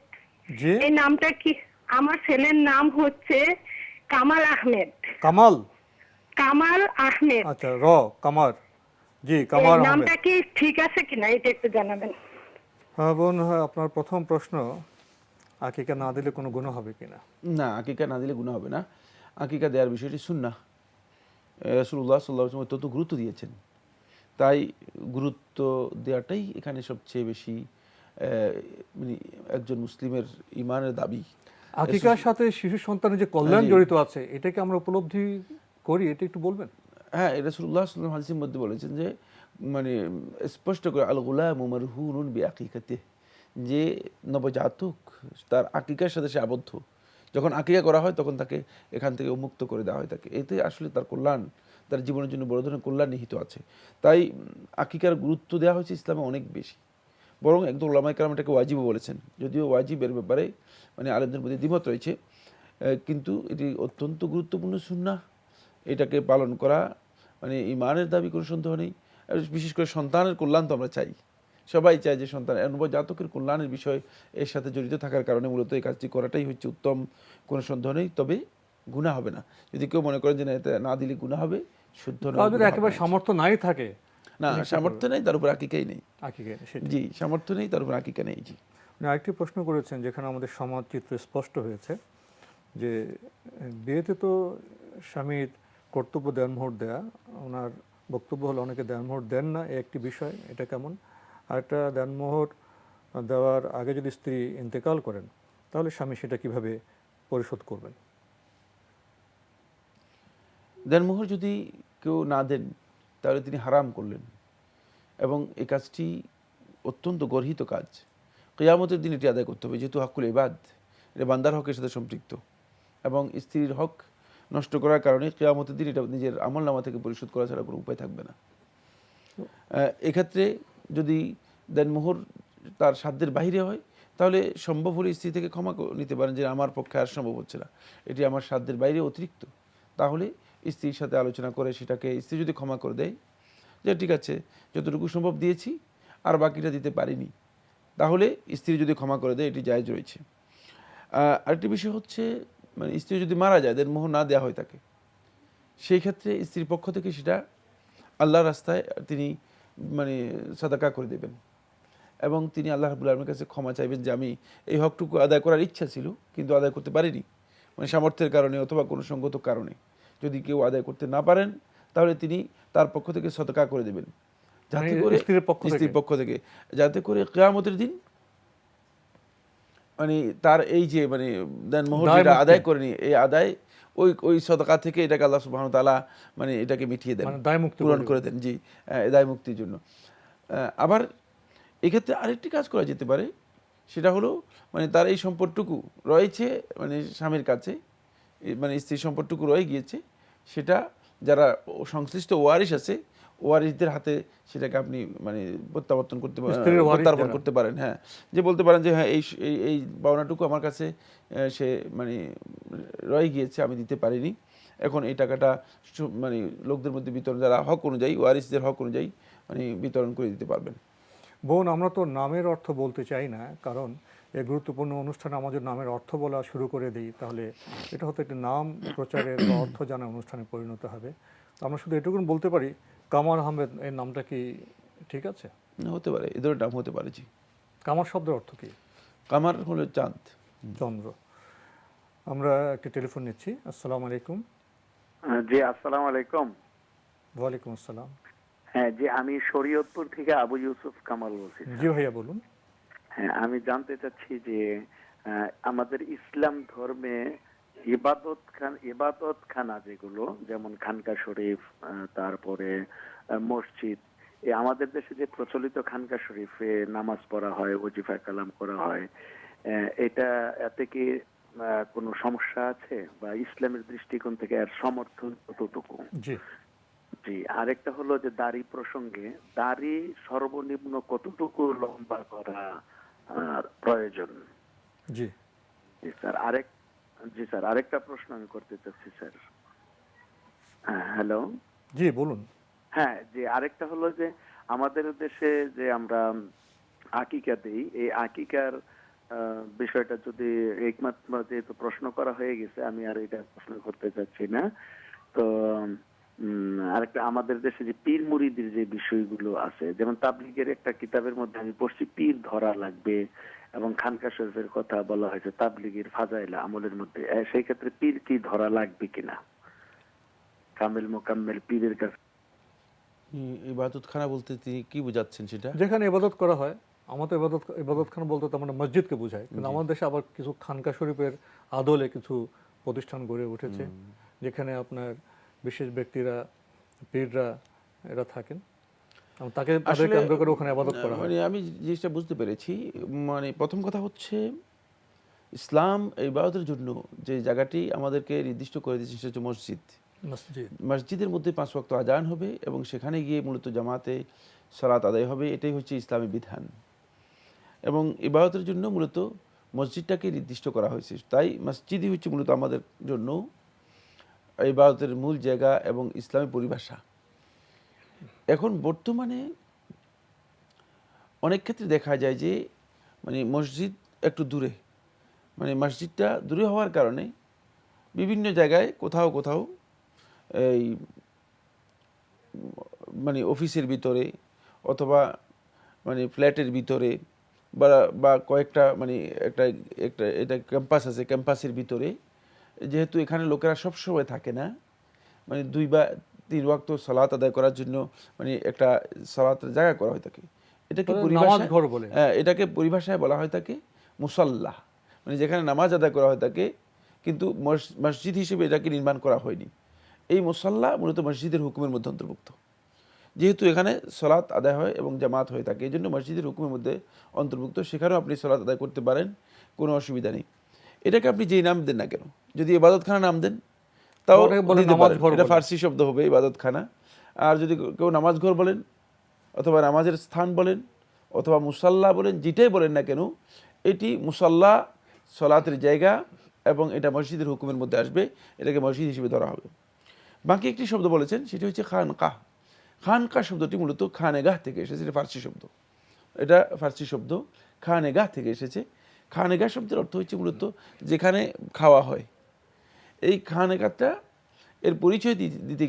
[SPEAKER 9] এই নামটা কি? আমার ছেলের নাম হচ্ছে কামাল আহমেদ। কামাল আহমেদ।
[SPEAKER 2] আচ্ছা, কামাল। জি, কামাল আহমেদ।
[SPEAKER 9] নামটা কি ঠিক আছে কিনা এটা একটু জানাবেন।
[SPEAKER 2] হ্যাঁ বোন, আপনার প্রথম প্রশ্ন আকিকা না দিলে কোনো গুনাহ হবে কিনা?
[SPEAKER 3] না, আকিকা না দিলে গুনাহ হবে না। আকিকা দেওয়ার বিষয়টি সুন্নাহ। রাসূলুল্লাহ সাল্লাল্লাহু আলাইহি ওয়াসাল্লাম অত্যন্ত গুরুত্ব দিয়েছেন। তাই গুরুত্ব দেওয়াটাই এখানে সবচেয়ে বেশি মানে একজন মুসলিমের ইমানের দাবি।
[SPEAKER 2] আকিকার সাথে শিশু সন্তানের যে কল্যাণ জড়িত আছে, এটাকে আমরা উপলব্ধি করি, এটা একটু বলবেন?
[SPEAKER 3] হ্যাঁ, রাসূলুল্লাহ সাল্লাল্লাহু আলাইহি ওয়াসাল্লাম হাদিসের মধ্যে বলেছেন যে মানে স্পষ্ট করে আল গুলামু মারহুনুন বিআকিকাতিহি, যে নবজাতক তার আকিকার সাথে সে আবদ্ধ। যখন আকিকা করা হয় তখন তাকে এখান থেকে উন্মুক্ত করে দেওয়া হয় তাকে। এতে আসলে তার কল্যাণ, তার জীবনের জন্য বড় ধরনের কল্যাণ নিহিত আছে। তাই আকিকার গুরুত্ব দেওয়া হয়েছে ইসলামে অনেক বেশি। বরং একদম ওলামায়ে কেরাম এটাকে ওয়াজিবও বলেছেন, যদিও ওয়াজিবের ব্যাপারে মানে আলেমদের মধ্যে দ্বিমত রয়েছে, কিন্তু এটি অত্যন্ত গুরুত্বপূর্ণ সুন্নাহ। এটাকে পালন করা মানে ইমানের দাবি, কোনো সন্দেহ নেই। আর বিশেষ করে সন্তানের কল্যাণ তো আমরা চাই, সবাই চায় যে সন্তান নবজাতকের কল্যাণের বিষয় এর সাথে জড়িত থাকার কারণে মূলত এই কাজটি করাটাই হচ্ছে উত্তম, কোনো সন্দেহ নেই। তবে গুনাহ হবে না। যদি কেউ মনে করেন যে না, এটা না দিলে গুনাহ হবে, শুদ্ধ নয়,
[SPEAKER 2] তাদের একেবারে সামর্থ্য নাই থাকে,
[SPEAKER 3] না সামর্থ্য নেই, তার উপর আকিকাই নেই।
[SPEAKER 2] আকিকা সেটা।
[SPEAKER 3] জি, সামর্থ্য নেই, তার উপর আকিকা নেই। জি,
[SPEAKER 2] আরেকটি প্রশ্ন করেছেন যেখানে আমাদের সমাজ চিত্র স্পষ্ট হয়েছে যে বিয়েতে তো স্বামীর কর্তব্য দেনমোহর দেয়া, ওনার বক্তব্য হলো অনেকে দেনমোহর দেন না, এই একটি বিষয়, এটা কেমন? আরেকটা, দেনমোহর দেওয়ার আগে যদি স্ত্রী ইন্তেকাল করেন তাহলে স্বামী সেটা কিভাবে পরিশোধ করবেন?
[SPEAKER 3] দেনমোহর যদি কেউ না দেন তাহলে তিনি হারাম করলেন, এবং এই কাজটি অত্যন্ত গর্হিত কাজ। কিয়ামতের দিন এটি আদায় করতে হবে, যেহেতু হকুল ইবাদ, এটা বান্দার হকের সাথে সম্পৃক্ত, এবং স্ত্রীর হক নষ্ট করার কারণে কিয়ামতের দিন এটা নিজের আমলনামা থেকে পরিশোধ করা ছাড়া কোনো উপায় থাকবে না। এক্ষেত্রে যদি দেনমোহর তার সাধ্যের বাইরে হয় তাহলে সম্ভব হলে স্ত্রী থেকে ক্ষমা নিতে পারেন যে আমার পক্ষে আর সম্ভব হচ্ছে না, এটি আমার সাধ্যের বাইরে অতিরিক্ত। তাহলে স্ত্রীর সাথে আলোচনা করে সেটাকে স্ত্রী যদি ক্ষমা করে দেয় যে ঠিক আছে, যতটুকু সম্ভব দিয়েছি আর বাকিটা দিতে পারিনি, তাহলে স্ত্রী যদি ক্ষমা করে দেয় এটি জায়েজ রয়েছে। আরেকটি বিষয় হচ্ছে মানে স্ত্রী যদি মারা যায়, দেনমোহর না দেওয়া হয় তাকে, সেই ক্ষেত্রে স্ত্রীর পক্ষ থেকে সেটা আল্লাহর রাস্তায় তিনি মানে সাদাকা করে দেবেন, এবং তিনি আল্লাহ রাব্বুল আলামিনের কাছে ক্ষমা চাইবেন যে আমি এই হকটুকু আদায় করার ইচ্ছা ছিল কিন্তু আদায় করতে পারিনি, মানে সামর্থ্যের কারণে অথবা কোনো সঙ্গত কারণে। যদি কেউ আদায় করতে না পারেন তাহলে তিনি তার পক্ষ থেকে সাদাকা করে দেবেন, যাতে করে স্ত্রীর পক্ষ থেকে, যাতে করে কিয়ামতের দিন মানে তার এই যে মানে দেনমোহর যেটা আদায় করেনি, এই আদায় ওই সাদাকা থেকে এটাকে আল্লাহ সুবহানাহু ওয়া তাআলা মানে এটাকে মিটিয়ে দেন, পূরণ করে দেন। জি, দায় মুক্তির জন্য। আবার এক্ষেত্রে আরেকটি কাজ করা যেতে পারে, সেটা হলো মানে তার এই সম্পদটুকু রয়েছে মানে স্বামীর কাছে, মানে স্ত্রীর সম্পদটুকু রয়ে গিয়েছে, সেটা যারা সংশ্লিষ্ট ওয়ারিশ আছে, ওয়ারিশদের হাতে সেটাকে আপনি মানে প্রত্যাবর্তন করতে পারেন। হ্যাঁ, যে বলতে পারেন যে হ্যাঁ এই পাওনাটুকু আমার কাছে সে মানে রয়ে গিয়েছে, আমি দিতে পারিনি, এখন এই টাকাটা মানে লোকদের মধ্যে বিতরণ, যারা হক অনুযায়ী, ওয়ারিশদের হক অনুযায়ী মানে বিতরণ করে দিতে পারবেন।
[SPEAKER 2] বোন, আমরা তো নামের অর্থ বলতে চাই না, কারণ এই গুরুত্বপূর্ণ অনুষ্ঠানে আমাদের নামের অর্থ বলা শুরু করে দিই তাহলে এটা হয়তো একটি নাম প্রচারের বা অর্থ জানা অনুষ্ঠানে পরিণত হবে। আমরা শুধু এটুকুন বলতে পারি, কামার আহমেদ এই নামটা কি ঠিক আছে?
[SPEAKER 3] হতে পারে, এ ধরনের নাম হতে পারে। জি,
[SPEAKER 2] কামার শব্দের অর্থ কি?
[SPEAKER 3] কামার হলো চাঁদ,
[SPEAKER 2] চন্দ্র। আমরা একটি টেলিফোন নিচ্ছি। আসসালামু আলাইকুম।
[SPEAKER 10] জি, আসসালামু আলাইকুম।
[SPEAKER 2] ওয়ালাইকুম আসসালাম।
[SPEAKER 10] হ্যাঁ জি, আমি শরীয়তপুর থেকে আবু ইউসুফ কামাল বলছি।
[SPEAKER 2] জি ভাইয়া বলুন।
[SPEAKER 10] হ্যাঁ, আমি জানতে চাচ্ছি যে আমাদের ইসলাম ধর্মে ইবাদতখানা যেগুলো, যেমন খানকা শরীফ, তারপরে মসজিদ, আমাদের দেশে যে প্রচলিত খানকা শরীফে নামাজ পড়া হয়, ওজিফা কালাম করা হয়, এতে কি কোনো সমস্যা আছে, বা ইসলামের দৃষ্টিকোণ থেকে এর সমর্থন কতটুকু?
[SPEAKER 2] জি
[SPEAKER 10] জি, আরেকটা হলো যে দাড়ি প্রসঙ্গে, দাড়ি সর্বনিম্ন কতটুকু লম্বা করা প্রয়োজন?
[SPEAKER 2] জি
[SPEAKER 10] জি স্যার, আরেকটা প্রশ্ন আমি করতে চাচ্ছি স্যার। হ্যাঁ, হ্যালো।
[SPEAKER 2] জি বলুন।
[SPEAKER 10] হ্যাঁ, যে আরেকটা হলো যে আমাদের দেশে যে আমরা আকিকা দিই, এই আকিকার বিষয়টা যদি একমাত্র যেহেতু প্রশ্ন করা হয়ে গেছে, আমি আর এটা প্রশ্ন করতে চাচ্ছি না। তো আরেকটা, আমাদের দেশে যে পীর মুরিদের যে বিষয়গুলো আছে, যেমন তাবলিগের একটা কিতাবের মধ্যে আমি পড়ছি পীর ধরা লাগবে, এবং খানকা শরীফের কথা বলা হয়েছে তাবলিগের ফাজাইল আমলের মধ্যে, সেই ক্ষেত্রে পীর কি ধরা লাগবে কিনা, কামেল মোকাম্মেল পীরের কাছে?
[SPEAKER 3] ইবাদতখানা বলতে তিনি কি বোঝাচ্ছেন সেটা?
[SPEAKER 2] যেখানে ইবাদত করা হয়। আমাদের ইবাদতখানা বলতে তো আমরা মসজিদকে বোঝাই, কিন্তু আমাদের দেশে আবার কিছু খানকা শরীফের আদলে কিছু প্রতিষ্ঠান গড়ে উঠেছে, যেখানে আপনার বিশেষ ব্যক্তিরা, পীররা এরা থাকেন, এবং তাকে তাদের কেন্দ্র করে ওখানে ইবাদত করা হয়।
[SPEAKER 3] মানে আমি জিনিসটা বুঝতে পেরেছি। মানে প্রথম কথা হচ্ছে, ইসলাম ইবাদতের জন্য যে জায়গাটি আমাদেরকে নির্দিষ্ট করে দিয়েছে সেটা হচ্ছে মসজিদ। মসজিদের মধ্যে 5 ওয়াক্ত আজান হবে এবং সেখানে গিয়ে মূলত জামাতে সালাত আদায় হবে, এটাই হচ্ছে ইসলামী বিধান। এবং ইবাদতের জন্য মূলত মসজিদটাকে নির্দিষ্ট করা হয়েছে। তাই মসজিদই হচ্ছে মূলত আমাদের জন্য ইবাদতের মূল জায়গা এবং ইসলামী পরিভাষা। এখন বর্তমানে অনেক ক্ষেত্রে দেখা যায় যে মানে মসজিদ একটু দূরে, মানে মসজিদটা দূরে হওয়ার কারণে বিভিন্ন জায়গায় কোথাও কোথাও এই মানে অফিসের ভিতরে অথবা মানে ফ্ল্যাটের ভিতরে বা কয়েকটা মানে একটা একটা এটা ক্যাম্পাস আছে, ক্যাম্পাসের ভিতরে যেহেতু এখানে লোকেরা সবসময় থাকে না, মানে 2 বা 3 ওয়াক্ত সালাত আদায় করার জন্য মানে একটা সালাতের জায়গা করা হয় থাকে। এটাকে পরিভাষায়
[SPEAKER 2] ঘর বলে,
[SPEAKER 3] এটাকে পরিভাষায় বলা হয় থাকে মুসাল্লা, মানে যেখানে নামাজ আদায় করা হয় থাকে, কিন্তু মসজিদ হিসেবে এটাকে নির্মাণ করা হয়নি। এই মুসাল্লা মূলত মসজিদের হুকুমের মধ্যে অন্তর্ভুক্ত, যেহেতু এখানে সালাত আদায় হয় এবং জামাত হয়ে থাকে, এই জন্য মসজিদের হুকুমের মধ্যে অন্তর্ভুক্ত। সেখানেও আপনি সালাত আদায় করতে পারেন, কোনো অসুবিধা নেই। এটাকে আপনি যেই নাম দেন না কেন, যদি ইবাদতখানা নাম দেন তাও দিতে পারেন, এটা ফার্সি শব্দ হবে ইবাদতখানা। আর যদি কেউ নামাজ ঘর বলেন অথবা নামাজের স্থান বলেন অথবা মুসাল্লা বলেন, যেটাই বলেন না কেন, এটি মুসাল্লা সালাতের জায়গা এবং এটা মসজিদের হুকুমের মধ্যে আসবে, এটাকে মসজিদ হিসেবে ধরা হবে। বাকি একটি শব্দ বলেছেন, সেটি হচ্ছে খানকাহ। খানকাহ শব্দটি মূলত খানেগাহ থেকে এসেছে, এটা ফার্সি শব্দ, এটা ফার্সি শব্দ, খানেগাহ থেকে এসেছে। খানেগাহ শব্দের অর্থ হচ্ছে মূলত যেখানে খাওয়া হয়। এই খানেগাহটা এর পরিচয় দিতে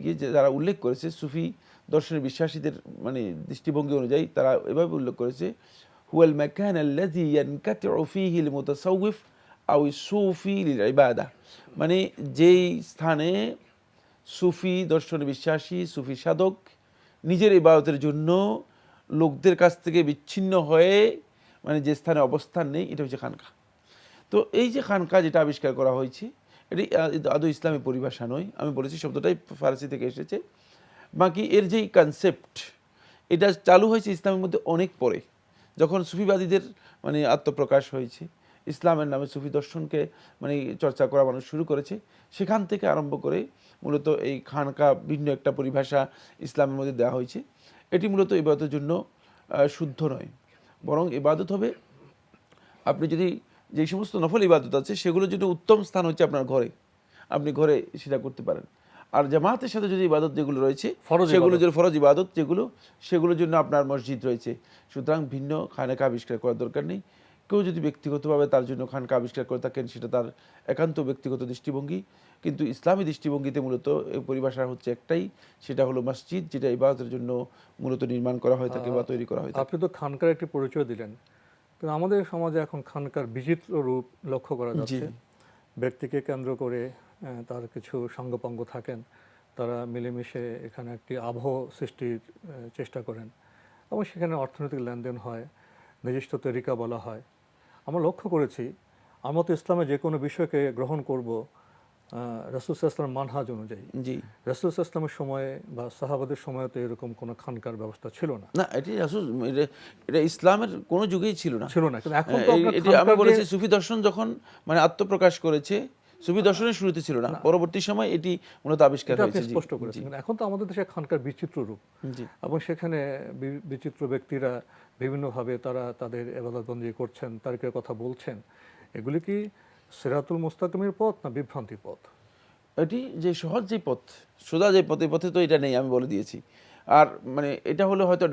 [SPEAKER 3] গিয়ে যে যারা উল্লেখ করেছে সুফি দর্শনের বিশ্বাসীদের মানে দৃষ্টিভঙ্গি অনুযায়ী, তারা এভাবে উল্লেখ করেছে, হুয়াল মাকান আল্লাযী ইয়ানকাতিউ ফীহি আল মুতাসাউফ আও সুফি লিল ইবাদা, মানে যেই স্থানে সুফি দর্শনে বিশ্বাসী, সুফি সাধক নিজের ইবাদতের জন্য লোকদের কাছ থেকে বিচ্ছিন্ন হয়ে মানে যে স্থানে অবস্থান নেই, এটা হচ্ছে খানকা। তো এই যে খানকা যেটা আবিষ্কার করা হয়েছে, এটি আদৌ ইসলামী পরিভাষা নয়, আমি বলেছি শব্দটাই ফার্সি থেকে এসেছে। বাকি এর যেই কনসেপ্ট, এটা চালু হয়েছে ইসলামের মধ্যে অনেক পরে, যখন সুফিবাদীদের মানে আত্মপ্রকাশ হয়েছে, ইসলামের নামে সুফি দর্শনকে মানে চর্চা করা মানুষ শুরু করেছে, সেখান থেকে আরম্ভ করে মূলত এই খানকা ভিন্ন একটা পরিভাষা ইসলামের মধ্যে দেওয়া হয়েছে। এটি মূলত ইবাদতের জন্য শুদ্ধ নয়, বরং ইবাদত হবে আপনি যদি যে সমস্ত নফল ইবাদত আছে সেগুলোর জন্য উত্তম স্থান হচ্ছে আপনার ঘরে, আপনি ঘরে সেটা করতে পারেন। আর জামাতের সাথে যদি ইবাদত যেগুলো রয়েছে সেগুলো যে ফরজ ইবাদত যেগুলো, সেগুলোর জন্য আপনার মসজিদ রয়েছে। সুতরাং ভিন্ন খানকা আবিষ্কার করার দরকার নেই। কেউ যদি ব্যক্তিগতভাবে তার জন্য খানকা আবিষ্কার করে থাকেন, সেটা তার একান্ত ব্যক্তিগত দৃষ্টিভঙ্গি, কিন্তু ইসলামী দৃষ্টিভঙ্গিতে মূলত এই পরিভাষা হচ্ছে একটাই, সেটা হলো মসজিদ, যেটা ইবাদতের জন্য মূলত নির্মাণ করা হয়ে থাকে বা তৈরি করা হয় থাকে।
[SPEAKER 2] আপনি তো খানকার একটি পরিচয় দিলেন, কিন্তু আমাদের সমাজে এখন খানকার বিচিত্র রূপ লক্ষ্য করা যাচ্ছে। ব্যক্তিকে কেন্দ্র করে তার কিছু সঙ্গপাঙ্গ থাকেন, তারা মিলেমিশে এখানে একটি আবহ সৃষ্টির চেষ্টা করেন এবং সেখানে অর্থনৈতিক লেনদেন হয়, নিজস্ব তরিকা বলা হয়। আমরা লক্ষ্য করেছি, আমরা তো ইসলামে যে কোনো বিষয়কে গ্রহণ করব রাসূল সাল্লাল্লাহু আলাইহি ওয়াসাল্লাম মানহাজ অনুযায়ী। রাসূল সাল্লাল্লাহু আলাইহি ওয়াসাল্লামের সময়ে বা সাহাবাদের সময়ে তো এরকম কোনো খানকার ব্যবস্থা ছিল না।
[SPEAKER 3] না, এটা ইসলামের কোনো যুগেই ছিল না।
[SPEAKER 2] কিন্তু এখন তো
[SPEAKER 3] আমি বলেছি সুফি দর্শন যখন মানে আত্মপ্রকাশ করেছে, সুফি দর্শনের শুরুতে ছিল না, পরবর্তী সময় এটি মূলত আবিষ্কার হয়েছে।
[SPEAKER 2] স্পষ্ট করেছেন। এখন তো আমাদের দেশে খানকার বিচিত্র রূপ, এবং সেখানে বিচিত্র ব্যক্তিরা বিভিন্নভাবে তারা তাদের ইবাদতবন্দি করছেন, তারিখের কথা বলছেন। এগুলি কি সিরাতুল মুস্তাকিমের পথ না বিভ্রান্তির পথ?
[SPEAKER 3] এটি যে সহজ যে পথ, সোজা যে পথে, পথে তো এটা নেই, আমি বলে দিয়েছি। আর মানে এটা হলো হয়তো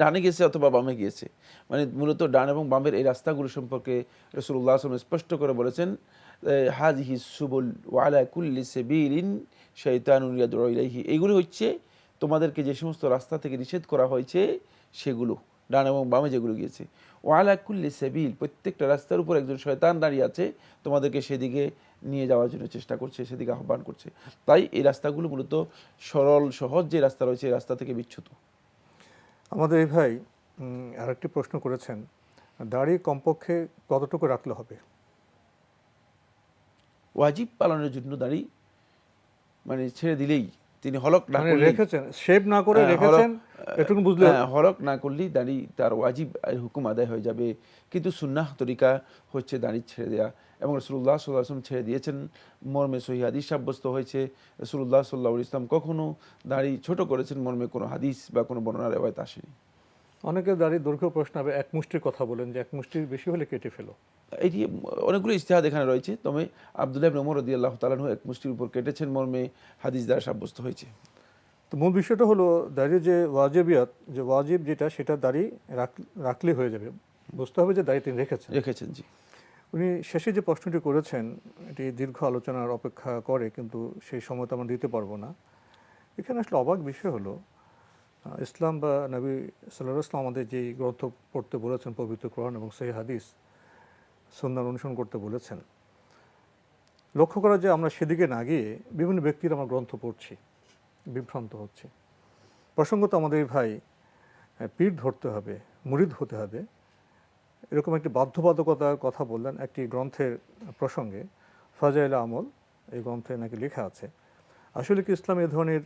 [SPEAKER 3] ডানে গিয়েছে অথবা বামে গিয়েছে, মানে মূলত ডান এবং বামের এই রাস্তাগুলো সম্পর্কে রাসূলুল্লাহ সাল্লাল্লাহু আলাইহি ওয়াসাল্লাম স্পষ্ট করে বলেছেন, হাযিহি সুবুল ওয়া আলা কুল্লি সাবিলিন শাইতানুন ইয়াদউ ইলাইহি। এইগুলো হচ্ছে তোমাদেরকে যে সমস্ত রাস্তা থেকে নিষেধ করা হয়েছে সেগুলো, ডান এবং বামে যেগুলো গিয়েছে। ওয়া আলা কুল্লি সাবিল, প্রত্যেকটা রাস্তার উপর একজন শয়তান দাঁড়িয়ে আছে তোমাদেরকে সেদিকে নিয়ে যাওয়ার জন্য চেষ্টা করছে, সেদিকে আহ্বান করছে। তাই এই রাস্তাগুলো মূলত সরল সহজ যে রাস্তা রয়েছে এই রাস্তা থেকে বিচ্যুত।
[SPEAKER 2] আমাদের এই ভাই আরেকটি প্রশ্ন করেছেন, দাড়ি কমপক্ষে কতটুকু রাখলে হবে?
[SPEAKER 3] ওয়াজিব পালনের জন্য দাড়ি মানে ছেড়ে দিলেই, তিনি হলক না
[SPEAKER 2] মানে
[SPEAKER 3] করলেই,
[SPEAKER 2] রেখেছেন, শেভ না করে রেখেছেন, এটুকু বুঝলে
[SPEAKER 3] হলক না করলেই দাড়ি তার ওয়াজিব হুকুম আদায় হয়ে যাবে। কিন্তু সুন্নাহ তরিকা হচ্ছে দাড়ি ছেড়ে দেয়া, এবং রাসূলুল্লাহ সাল্লাল্লাহু আলাইহি ওয়াসাল্লাম ছেড়ে দিয়েছেন মর্মে সহিহ হাদিস সাব্যস্ত হয়েছে। রাসূলুল্লাহ সাল্লাল্লাহু আলাইহি ওয়াসাল্লাম কখনো দাড়ি ছোট করেছেন মর্মে কোনো হাদিস বা কোনো বর্ণনা রেওয়ায়েত আসেনি।
[SPEAKER 2] অনেকে দাড়ির দৈর্ঘ্য প্রশ্ন হবে, এক মুষ্টির কথা বলেন যে এক মুষ্টির বেশি হলে কেটে ফেলো।
[SPEAKER 3] এটি অনেকগুলো ইজতিহাদ এখানে রয়েছে, তবে আব্দুল্লাহ ইবনে ওমর রাদিয়াল্লাহু তাআলা আনহু এক মুষ্টির উপর কেটেছেন মর্মে হাদিস দ্বারা সাব্যস্ত হয়েছে।
[SPEAKER 2] তো মূল বিষয়টা হলো দাড়ির যে ওয়াজিবিয়াত, যে ওয়াজিব যেটা, সেটা দাড়ি রাখলে হয়ে যাবে, বুঝতে হবে যে দাড়ি তিনি
[SPEAKER 3] রেখেছেন। জি,
[SPEAKER 2] উনি শেষে যে প্রশ্নটি করেছেন এটি দীর্ঘ আলোচনার অপেক্ষা করে, কিন্তু সেই সময় তো আমরা দিতে পারবো না। এখানে আসলে অবাক বিষয় হলো, ইসলাম বা নবী সাল্লাল্লাহু আলাইহি ওয়াসাল্লাম আমাদের যে গ্রন্থ পড়তে বলেছেন, পবিত্র কোরআন এবং সহিহ হাদিস, সুন্নাহ অনুসরণ করতে বলেছেন, লক্ষ্য করা যে আমরা সেদিকে না গিয়ে বিভিন্ন ব্যক্তির আমরা গ্রন্থ পড়ছি, বিভ্রান্ত হচ্ছে। প্রসঙ্গত আমাদের ভাই পীর ধরতে হবে, মুরিদ হতে হবে, এরকম একটি বাধ্যবাধকতার কথা বললেন একটি গ্রন্থের প্রসঙ্গে, ফাজাইল আমল এই গ্রন্থে নাকি লেখা আছে। আসলে কি ইসলাম এ ধরনের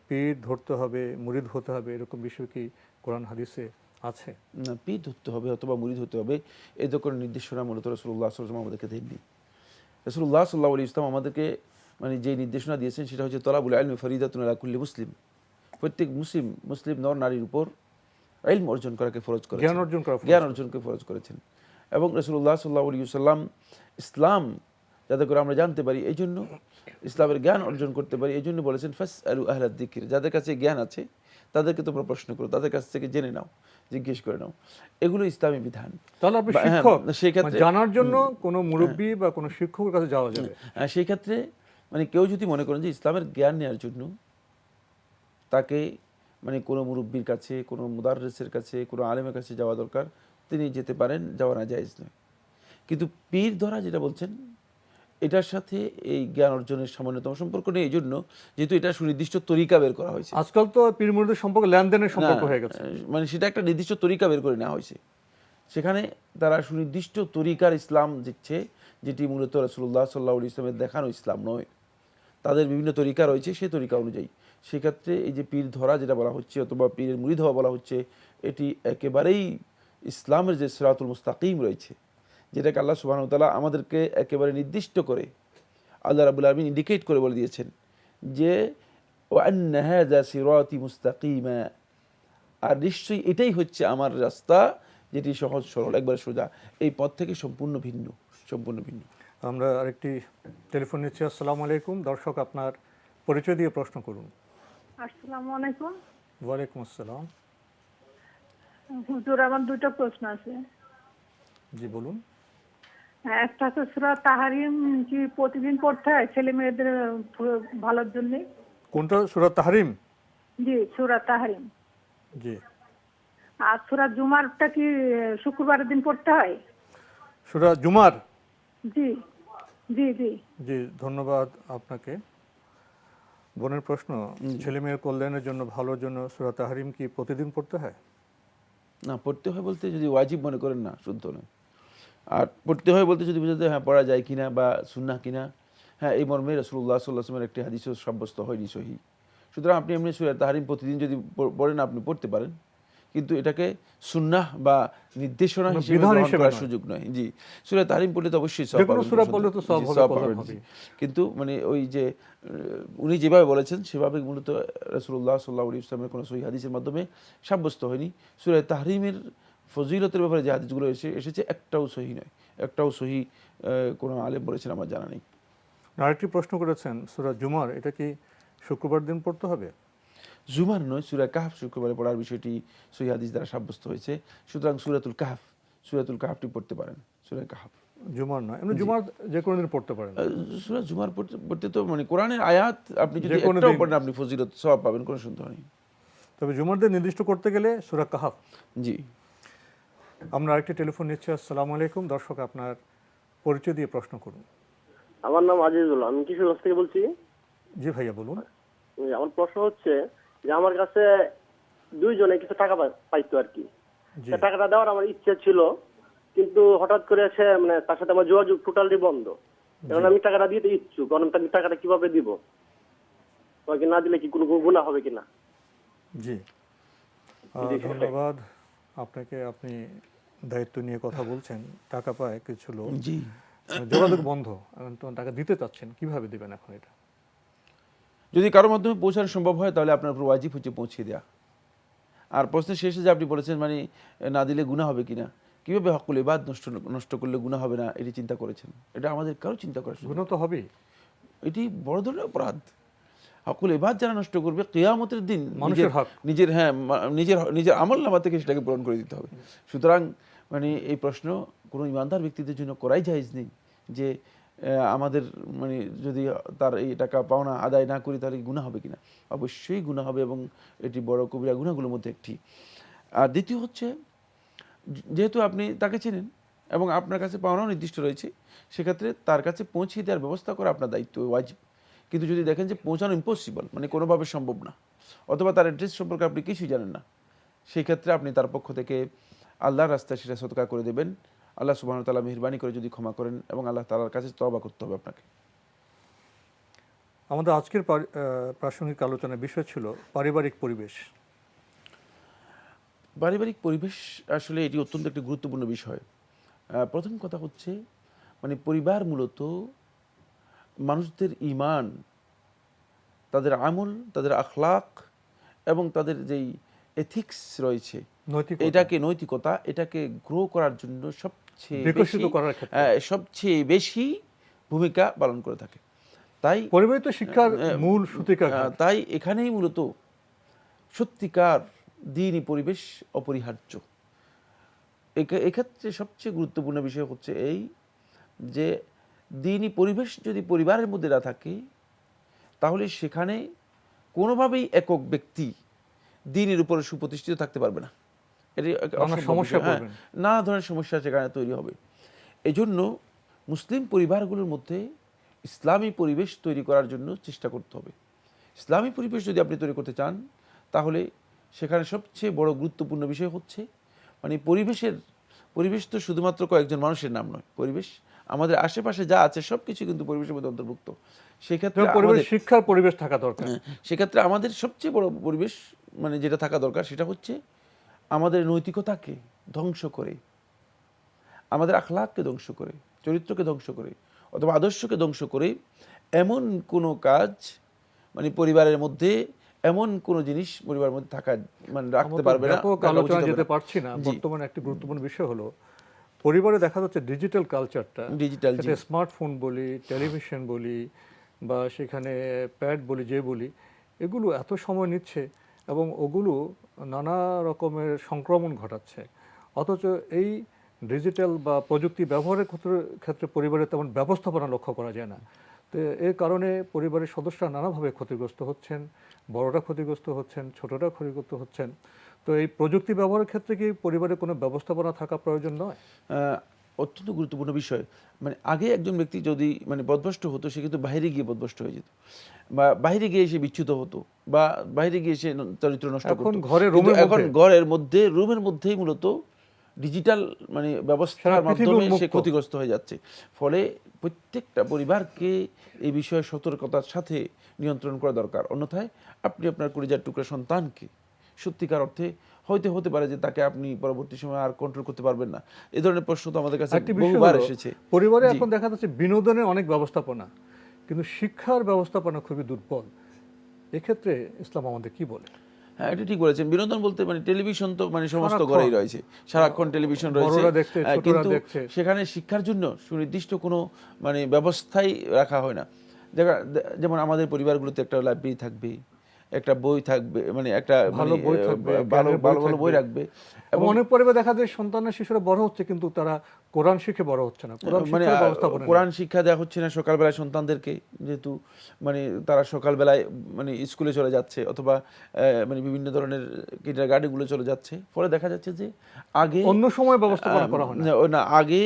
[SPEAKER 2] পীর ধরতে হবে, মুরিদ হতে হবে, এরকম বিষয় কি কোরআন হাদিসে আছে?
[SPEAKER 3] না, পীর ধরতে হবে অথবা মুরিদ হতে হবে এই তো কোনো নির্দেশনা মূলত রাসূলুল্লাহ সাল্লাল্লাহু আলাইহি ওয়াসাল্লাম আমাদেরকে দেননি। রাসূলুল্লাহ সাল্লাল্লাহু আলাইহি ওয়াসাল্লাম আমাদেরকে মানে যে নির্দেশনা দিয়েছেন সেটা হচ্ছে তলাবুল ইলমি ফরিদাতুন আলা কুল্লি মুসলিম, প্রত্যেক মুসলিম নর নারীর উপর ইলম অর্জন করাকে ফরজ করেছেন, জ্ঞান অর্জনকে ফরজ করেছেন। এবং রাসূলুল্লাহ সাল্লাল্লাহু আলাইহি ওয়াসাল্লাম ইসলাম যাতে করে আমরা জানতে পারি, এই জন্য ইসলামের জ্ঞান অর্জন করতে পারি, এই জন্য বলেছেন ফাসআলু আহলাদ যিকর, যাদের কাছে জ্ঞান আছে তাদেরকে তোমরা প্রশ্ন করো, তাদের কাছ থেকে জেনে নাও, জিজ্ঞেস করে নাও। এগুলো ইসলামী বিধান।
[SPEAKER 2] তাহলে আপনি শিক্ষক, সেই ক্ষেত্রে জানার জন্য কোনো মুরব্বী বা কোনো শিক্ষকের কাছে যাওয়া যাবে।
[SPEAKER 3] সেই ক্ষেত্রে মানে কেউ যদি মনে করেন যে ইসলামের জ্ঞান নেওয়ার জন্য তাকে মানে কোনো মুরব্বীর কাছে, কোনো মুদাররিসের কাছে, কোনো আলেমের কাছে যাওয়া দরকার, তিনি যেতে পারেন, যাওয়া না জায়েজ নয়। কিন্তু পীর ধরা যেটা বলছেন, এটার সাথে এই জ্ঞান অর্জনের সামান্যতম সম্পর্ক নেই, এই জন্য যেহেতু এটা সুনির্দিষ্ট তরিকা বের করা হয়েছে।
[SPEAKER 2] আজকাল তো পীর মুরিদের সম্পর্ক লেনদেনের সম্পর্ক হয়ে গেছে,
[SPEAKER 3] মানে সেটা একটা নির্দিষ্ট তরিকা বের করে নেওয়া হয়েছে, সেখানে তারা সুনির্দিষ্ট তরিকার ইসলাম দিচ্ছে, যেটি মূলত রাসূলুল্লাহ সাল্লাল্লাহু আলাইহি ওয়াসাল্লামের দেখানো ইসলাম নয়। তাদের বিভিন্ন তরিকা রয়েছে, সেই তরিকা অনুযায়ী। সেক্ষেত্রে এই যে পীর ধরা যেটা বলা হচ্ছে অথবা পীরের মুরিদ হওয়া বলা হচ্ছে, এটি একেবারেই ইসলামের যে সিরাতুল মুস্তাকিম রয়েছে, যেটাকে আল্লাহ সুবহানাহু ওয়া তাআলা আমাদেরকে একেবারে নির্দিষ্ট করে আল্লাহ রাব্বুল আলামিন ইন্ডিকেট করে বলে দিয়েছেন যে ওয়া আন্না হাযা সিরাতি মুস্তাকিমা, আর নিশ্চয়ই এটাই হচ্ছে আমার রাস্তা যেটি সহজ সরল একবারে সোজা, এই পথ থেকে সম্পূর্ণ ভিন্ন।
[SPEAKER 2] আমরা আরেকটি টেলিফোন নিচ্ছি। আসসালামু আলাইকুম, দর্শক আপনার পরিচয় দিয়ে প্রশ্ন করুন।
[SPEAKER 11] আসসালামু আলাইকুম।
[SPEAKER 2] ওয়ালাইকুম আসসালাম।
[SPEAKER 11] হুজুর, আমার দুটো প্রশ্ন আছে।
[SPEAKER 2] জি বলুন।
[SPEAKER 11] একটা হচ্ছে সূরা তাহরিম কি প্রতিদিন পড়তে হয় ছেলে মেয়েদের ভালোর জন্য?
[SPEAKER 2] কোনটা? সূরা তাহরিম?
[SPEAKER 11] জি, সূরা তাহরিম।
[SPEAKER 2] জি।
[SPEAKER 11] আর সূরা জুমারটা কি শুক্রবারের দিন পড়তে হয়?
[SPEAKER 2] সূরা জুমার?
[SPEAKER 11] জি জি জি
[SPEAKER 2] জি, ধন্যবাদ আপনাকে। বোনের প্রশ্ন, ছেলে মেয়ের কল্যাণের জন্য, ভালোর জন্য সূরা তাহরিম কি প্রতিদিন পড়তে হয়?
[SPEAKER 3] না, পড়তে হয় বলতে যদি ওয়াজিব মনে করেন না, শুদ্ধ নয়। আর পড়তে হয় বলতে যদি বুঝাতে হ্যাঁ পড়া যায় কিনা বা সুন্নাহ কিনা, হ্যাঁ এই মর্মে রাসূলুল্লাহ সাল্লাল্লাহু আলাইহি ওয়াসাল্লামের একটি হাদিসও সাব্যস্ত হয়নি সহিহ। সুতরাং আপনি এমনি সূরা তাহরিম প্রতিদিন যদি পড়েন আপনি পড়তে পারেন, কিন্তু এটাকে সুন্নাহ বা নির্দেশনা হিসেবে গ্রহণ করার সুযোগ নয়। জি, সূরা তাহরিম পড়লে তো অবশ্যই সওয়াব পাবেন,
[SPEAKER 2] সূরা পড়লে তো সওয়াব হবে।
[SPEAKER 3] কিন্তু মানে ওই যে উনি যেভাবে বলেছেন সেভাবে মূলত রাসূলুল্লাহ সাল্লাল্লাহু আলাইহি ওয়াসাল্লামের কোনো সহিহ হাদিসের মাধ্যমে সাব্যস্ত হয়নি। সূরা তাহরিমের ফজিলতের ব্যাপারে যে হাদিসগুলো এসেছে একটাও সহিহ নয়, একটাও সহিহ কোনো আলেম বলেছেন আমার জানা নেই।
[SPEAKER 2] আরেকটি প্রশ্ন করেছেন, সূরা জুমার এটা কি শুক্রবার দিন পড়তে হবে?
[SPEAKER 3] জুমার নয়, সূরা কাহফ শুক্রবারে পড়ার বিষয়টি সহিহ হাদিস দ্বারা সাব্যস্ত হয়েছে। সুতরাং সূরাতুল কাহফটি পড়তে পারেন, সূরা কাহফ।
[SPEAKER 2] জুমার নয়, এমনি জুমার যে কোনো দিন পড়তে পারেন।
[SPEAKER 3] সূরা জুমার পড়তে তো মানে কোরআনের আয়াত আপনি যদি একটাও পড়েন আপনি ফজিলত সওয়াব পাবেন, কোনো সন্দেহ নেই।
[SPEAKER 2] তবে জুমার দিন নির্দিষ্ট করতে গেলে সূরা কাহফ।
[SPEAKER 3] জি।
[SPEAKER 2] আমরা আরেকটি টেলিফোন নিচ্ছি। আসসালামু আলাইকুম, দর্শক আপনার পরিচয় দিয়ে প্রশ্ন করুন।
[SPEAKER 12] আমার নাম আজিজুল, আমি কিশোরগঞ্জ থেকে বলছি।
[SPEAKER 2] জি ভাইয়া বলুন।
[SPEAKER 12] আমার প্রশ্ন হচ্ছে যে আমার কাছে দুইজনে কিছু টাকা পাইতো আর কি,
[SPEAKER 2] জি
[SPEAKER 12] তা টাকাটা দেওয়ার আমার ইচ্ছে ছিল, কিন্তু হঠাৎ করে সে মানে তার সাথে আমার যোগাযোগ টোটালি বন্ধ। এখন আমি টাকাটা দিতে ইচ্ছুক, কারণ আমি টাকাটা কিভাবে দিব, তোমাকে না দিলে কি কোনো গুনাহ হবে কিনা?
[SPEAKER 2] জি ধন্যবাদ আপনাকে, আপনি দায়িত্ব নিয়ে কথা বলছেন। টাকা পায় কিছু লোক,
[SPEAKER 3] জি
[SPEAKER 2] যোগাযোগ বন্ধ, এখন তো টাকা দিতে চাচ্ছেন, কিভাবে দিবেন এখন এটা?
[SPEAKER 3] যদি কারোর মাধ্যমে পৌঁছানো সম্ভব হয় তাহলে আপনার উপর ওয়াজিব হচ্ছে পৌঁছে দেওয়া। আর প্রশ্নের শেষে যে আপনি বলেছেন মানে না দিলে গুনাহ হবে কিনা, কিভাবে হকুল ইবাদ নষ্ট করলে গুনাহ হবে না এটি চিন্তা করেছেন, এটা আমাদের কারো চিন্তা করার সুযোগ নেই।
[SPEAKER 2] গুনাহ তো হবেই,
[SPEAKER 3] এটি বড় ধরনের অপরাধ। হকুল ইবাদ যারা নষ্ট করবে কিয়ামতের দিন
[SPEAKER 2] মানুষের হক,
[SPEAKER 3] নিজের নিজের আমলনামা থেকে সেটাকে পূরণ করে দিতে হবে। সুতরাং মানে এই প্রশ্ন কোনো ইমানদার ব্যক্তিদের জন্য করাই জায়েজ নেই যে আমাদের মানে যদি তার এই টাকা পাওনা আদায় না করি তাহলে গুনাহ হবে কিনা। অবশ্যই গুনাহ হবে এবং এটি বড় কবিরা গুনাহগুলোর মধ্যে একটি। আর দ্বিতীয় হচ্ছে, যেহেতু আপনি তাকে চেনেন এবং আপনার কাছে পাওনাও নির্দিষ্ট রয়েছে, সেক্ষেত্রে তার কাছে পৌঁছে দেওয়ার ব্যবস্থা করা আপনার দায়িত্ব, ওয়াজিব। কিন্তু যদি দেখেন যে পৌঁছানো ইম্পসিবল, মানে কোনোভাবে সম্ভব না, অথবা তার অ্যাড্রেস সম্পর্কে আপনি কিছুই জানেন না, সেই ক্ষেত্রে আপনি তার পক্ষ থেকে আল্লাহর রাস্তায় সেটা সদকা করে দেবেন। আল্লাহ সুবহানাহু ওয়া তাআলা মেহেরবানি করে যদি ক্ষমা করেন, এবং আল্লাহ তাআলার কাছে তওবা করতে হবে আপনাকে।
[SPEAKER 2] আমাদের আজকের প্রাসঙ্গিক আলোচনার বিষয় ছিল পারিবারিক পরিবেশ।
[SPEAKER 3] পারিবারিক পরিবেশ আসলে এটি অত্যন্ত একটি গুরুত্বপূর্ণ বিষয়। প্রথম কথা হচ্ছে মানে পরিবার মূলত মানুষদের ঈমান, তাদের আমল, তাদের আখলাক এবং তাদের যেই এথিক্স রয়েছে, নৈতিকতা, এটাকে গ্রো করার জন্য সবচেয়ে বেশি ভূমিকা পালন করে থাকে। তাই
[SPEAKER 2] পরিবার তো শিক্ষার মূল সূতিকা।
[SPEAKER 3] তাই এখানেই মূলত সত্যিকার দ্বীনি পরিবেশ অপরিহার্য। এক্ষেত্রে সবচেয়ে গুরুত্বপূর্ণ বিষয় হচ্ছে এই যে দ্বীনি পরিবেশ যদি পরিবারের মধ্যে না থাকে তাহলে সেখানে কোনোভাবেই একক ব্যক্তি দ্বীনের উপরে সুপ্রতিষ্ঠিত থাকতে পারবে না। এটি নানা ধরনের সমস্যা সেখানে তৈরি হবে। এজন্য মুসলিম পরিবারগুলোর মধ্যে ইসলামী পরিবেশ তৈরি করার জন্য চেষ্টা করতে হবে। ইসলামী পরিবেশ যদি আপনি তৈরি করতে চান তাহলে সেখানে সবচেয়ে বড় গুরুত্বপূর্ণ বিষয় হচ্ছে মানে পরিবেশ তো শুধুমাত্র কয়েকজন মানুষের নাম নয়, পরিবেশ আমাদের আশেপাশে যা আছে সবকিছু কিন্তু পরিবেশের মধ্যে অন্তর্ভুক্ত। সেক্ষেত্রে
[SPEAKER 2] শিক্ষার পরিবেশ থাকা দরকার।
[SPEAKER 3] সেক্ষেত্রে আমাদের সবচেয়ে বড় পরিবেশ মানে যেটা থাকা দরকার সেটা হচ্ছে আমাদের নৈতিকতাকে ধ্বংস করে, আমাদের আখলাককে ধ্বংস করে, চরিত্রকে ধ্বংস করে অথবা আদর্শকে ধ্বংস করে এমন কোনো কাজ মানে পরিবারের মধ্যে, এমন কোনো জিনিস পরিবারের মধ্যে থাকা মানে রাখতে পারবে না।
[SPEAKER 2] আলোচনা যেতে পারছি না। বর্তমানে একটি গুরুত্বপূর্ণ বিষয় হলো পরিবারে দেখা যাচ্ছে ডিজিটাল কালচারটা, স্মার্টফোন বলি, টেলিভিশন বলি বা সেখানে প্যাড বলি, যে বলি, এগুলো এত সময় নিচ্ছে এবং ওগুলো নানা রকমের সংক্রমণ ঘটাচ্ছে। অথচ এই ডিজিটাল বা প্রযুক্তি ব্যবহারের ক্ষেত্রে পরিবারের তেমন ব্যবস্থাপনা লক্ষ্য করা যায় না। তো এর কারণে পরিবারের সদস্যরা নানাভাবে ক্ষতিগ্রস্ত হচ্ছেন, বড়রা ক্ষতিগ্রস্ত হচ্ছেন, ছোটরা ক্ষতিগ্রস্ত হচ্ছেন। তো এই প্রযুক্তি ব্যবহারের ক্ষেত্রে কি পরিবারের কোনো ব্যবস্থাপনা থাকা প্রয়োজন নয়?
[SPEAKER 3] অত্যন্ত গুরুত্বপূর্ণ বিষয়। মানে আগে একজন ব্যক্তি যদি মানে বদভ্রষ্ট হতো, সে কিন্তু বাইরে গিয়ে বদভ্রষ্ট হয়ে যেত, বা বাইরে গিয়ে সে বিচ্যুত হতো, বা বাইরে গিয়ে সে চরিত্র নষ্ট করতো। এখন ঘরের মধ্যে, রুমের মধ্যেই মূলত ডিজিটাল মানে ব্যবস্থার মাধ্যমে সে ক্ষতিগ্রস্ত হয়ে যাচ্ছে। ফলে প্রত্যেকটা পরিবারকে এই বিষয়ে সতর্কতার সাথে নিয়ন্ত্রণ করা দরকার। অন্যথায় আপনি আপনার কলিজার টুকরা সন্তানকে সত্যিকার অর্থে হতে পারে যে তাকে আপনি পরবর্তী সময় আর কন্ট্রোল করতে পারবেন না। এই ধরনের প্রশ্ন তো আমাদের কাছে বহুবার এসেছে।
[SPEAKER 2] পরিবারে এখন দেখা যাচ্ছে বিনোদনের অনেক ব্যবস্থাপনা, কিন্তু শিক্ষার ব্যবস্থাপনা খুবই দুর্বল। এক্ষেত্রে ইসলাম আমাদের কি বলে?
[SPEAKER 3] হ্যাঁ, এটা ঠিক বলেছেন। বিনোদন বলতে মানে টেলিভিশন তো মানে সমস্ত ঘরেই রয়েছে, সারাক্ষণ টেলিভিশন রয়েছে, কিন্তু সেখানে শিক্ষার জন্য সুনির্দিষ্ট কোনো মানে ব্যবস্থাই রাখা হয় না। যেমন আমাদের পরিবারগুলোতে একটা লাইব্রেরি থাকবে, একটা বই থাকবে, মানে একটা ভালো বই রাখবে।
[SPEAKER 2] এবং অনেক পরিবার দেখা যায় সন্তানের শিশুরা বড় হচ্ছে কিন্তু তারা কোরআন শিখে বড় হচ্ছে না,
[SPEAKER 3] মানে কোরআন শিক্ষা দেওয়া হচ্ছে না সকালবেলায় সন্তানদেরকে, যেহেতু মানে তারা সকালবেলায় মানে স্কুলে চলে যাচ্ছে অথবা মানে বিভিন্ন ধরনের কিন্ডারগার্টেনগুলো চলে যাচ্ছে। ফলে দেখা যাচ্ছে যে আগে
[SPEAKER 2] অন্য সময় ব্যবস্থাপনা করা হয় না।
[SPEAKER 3] আগে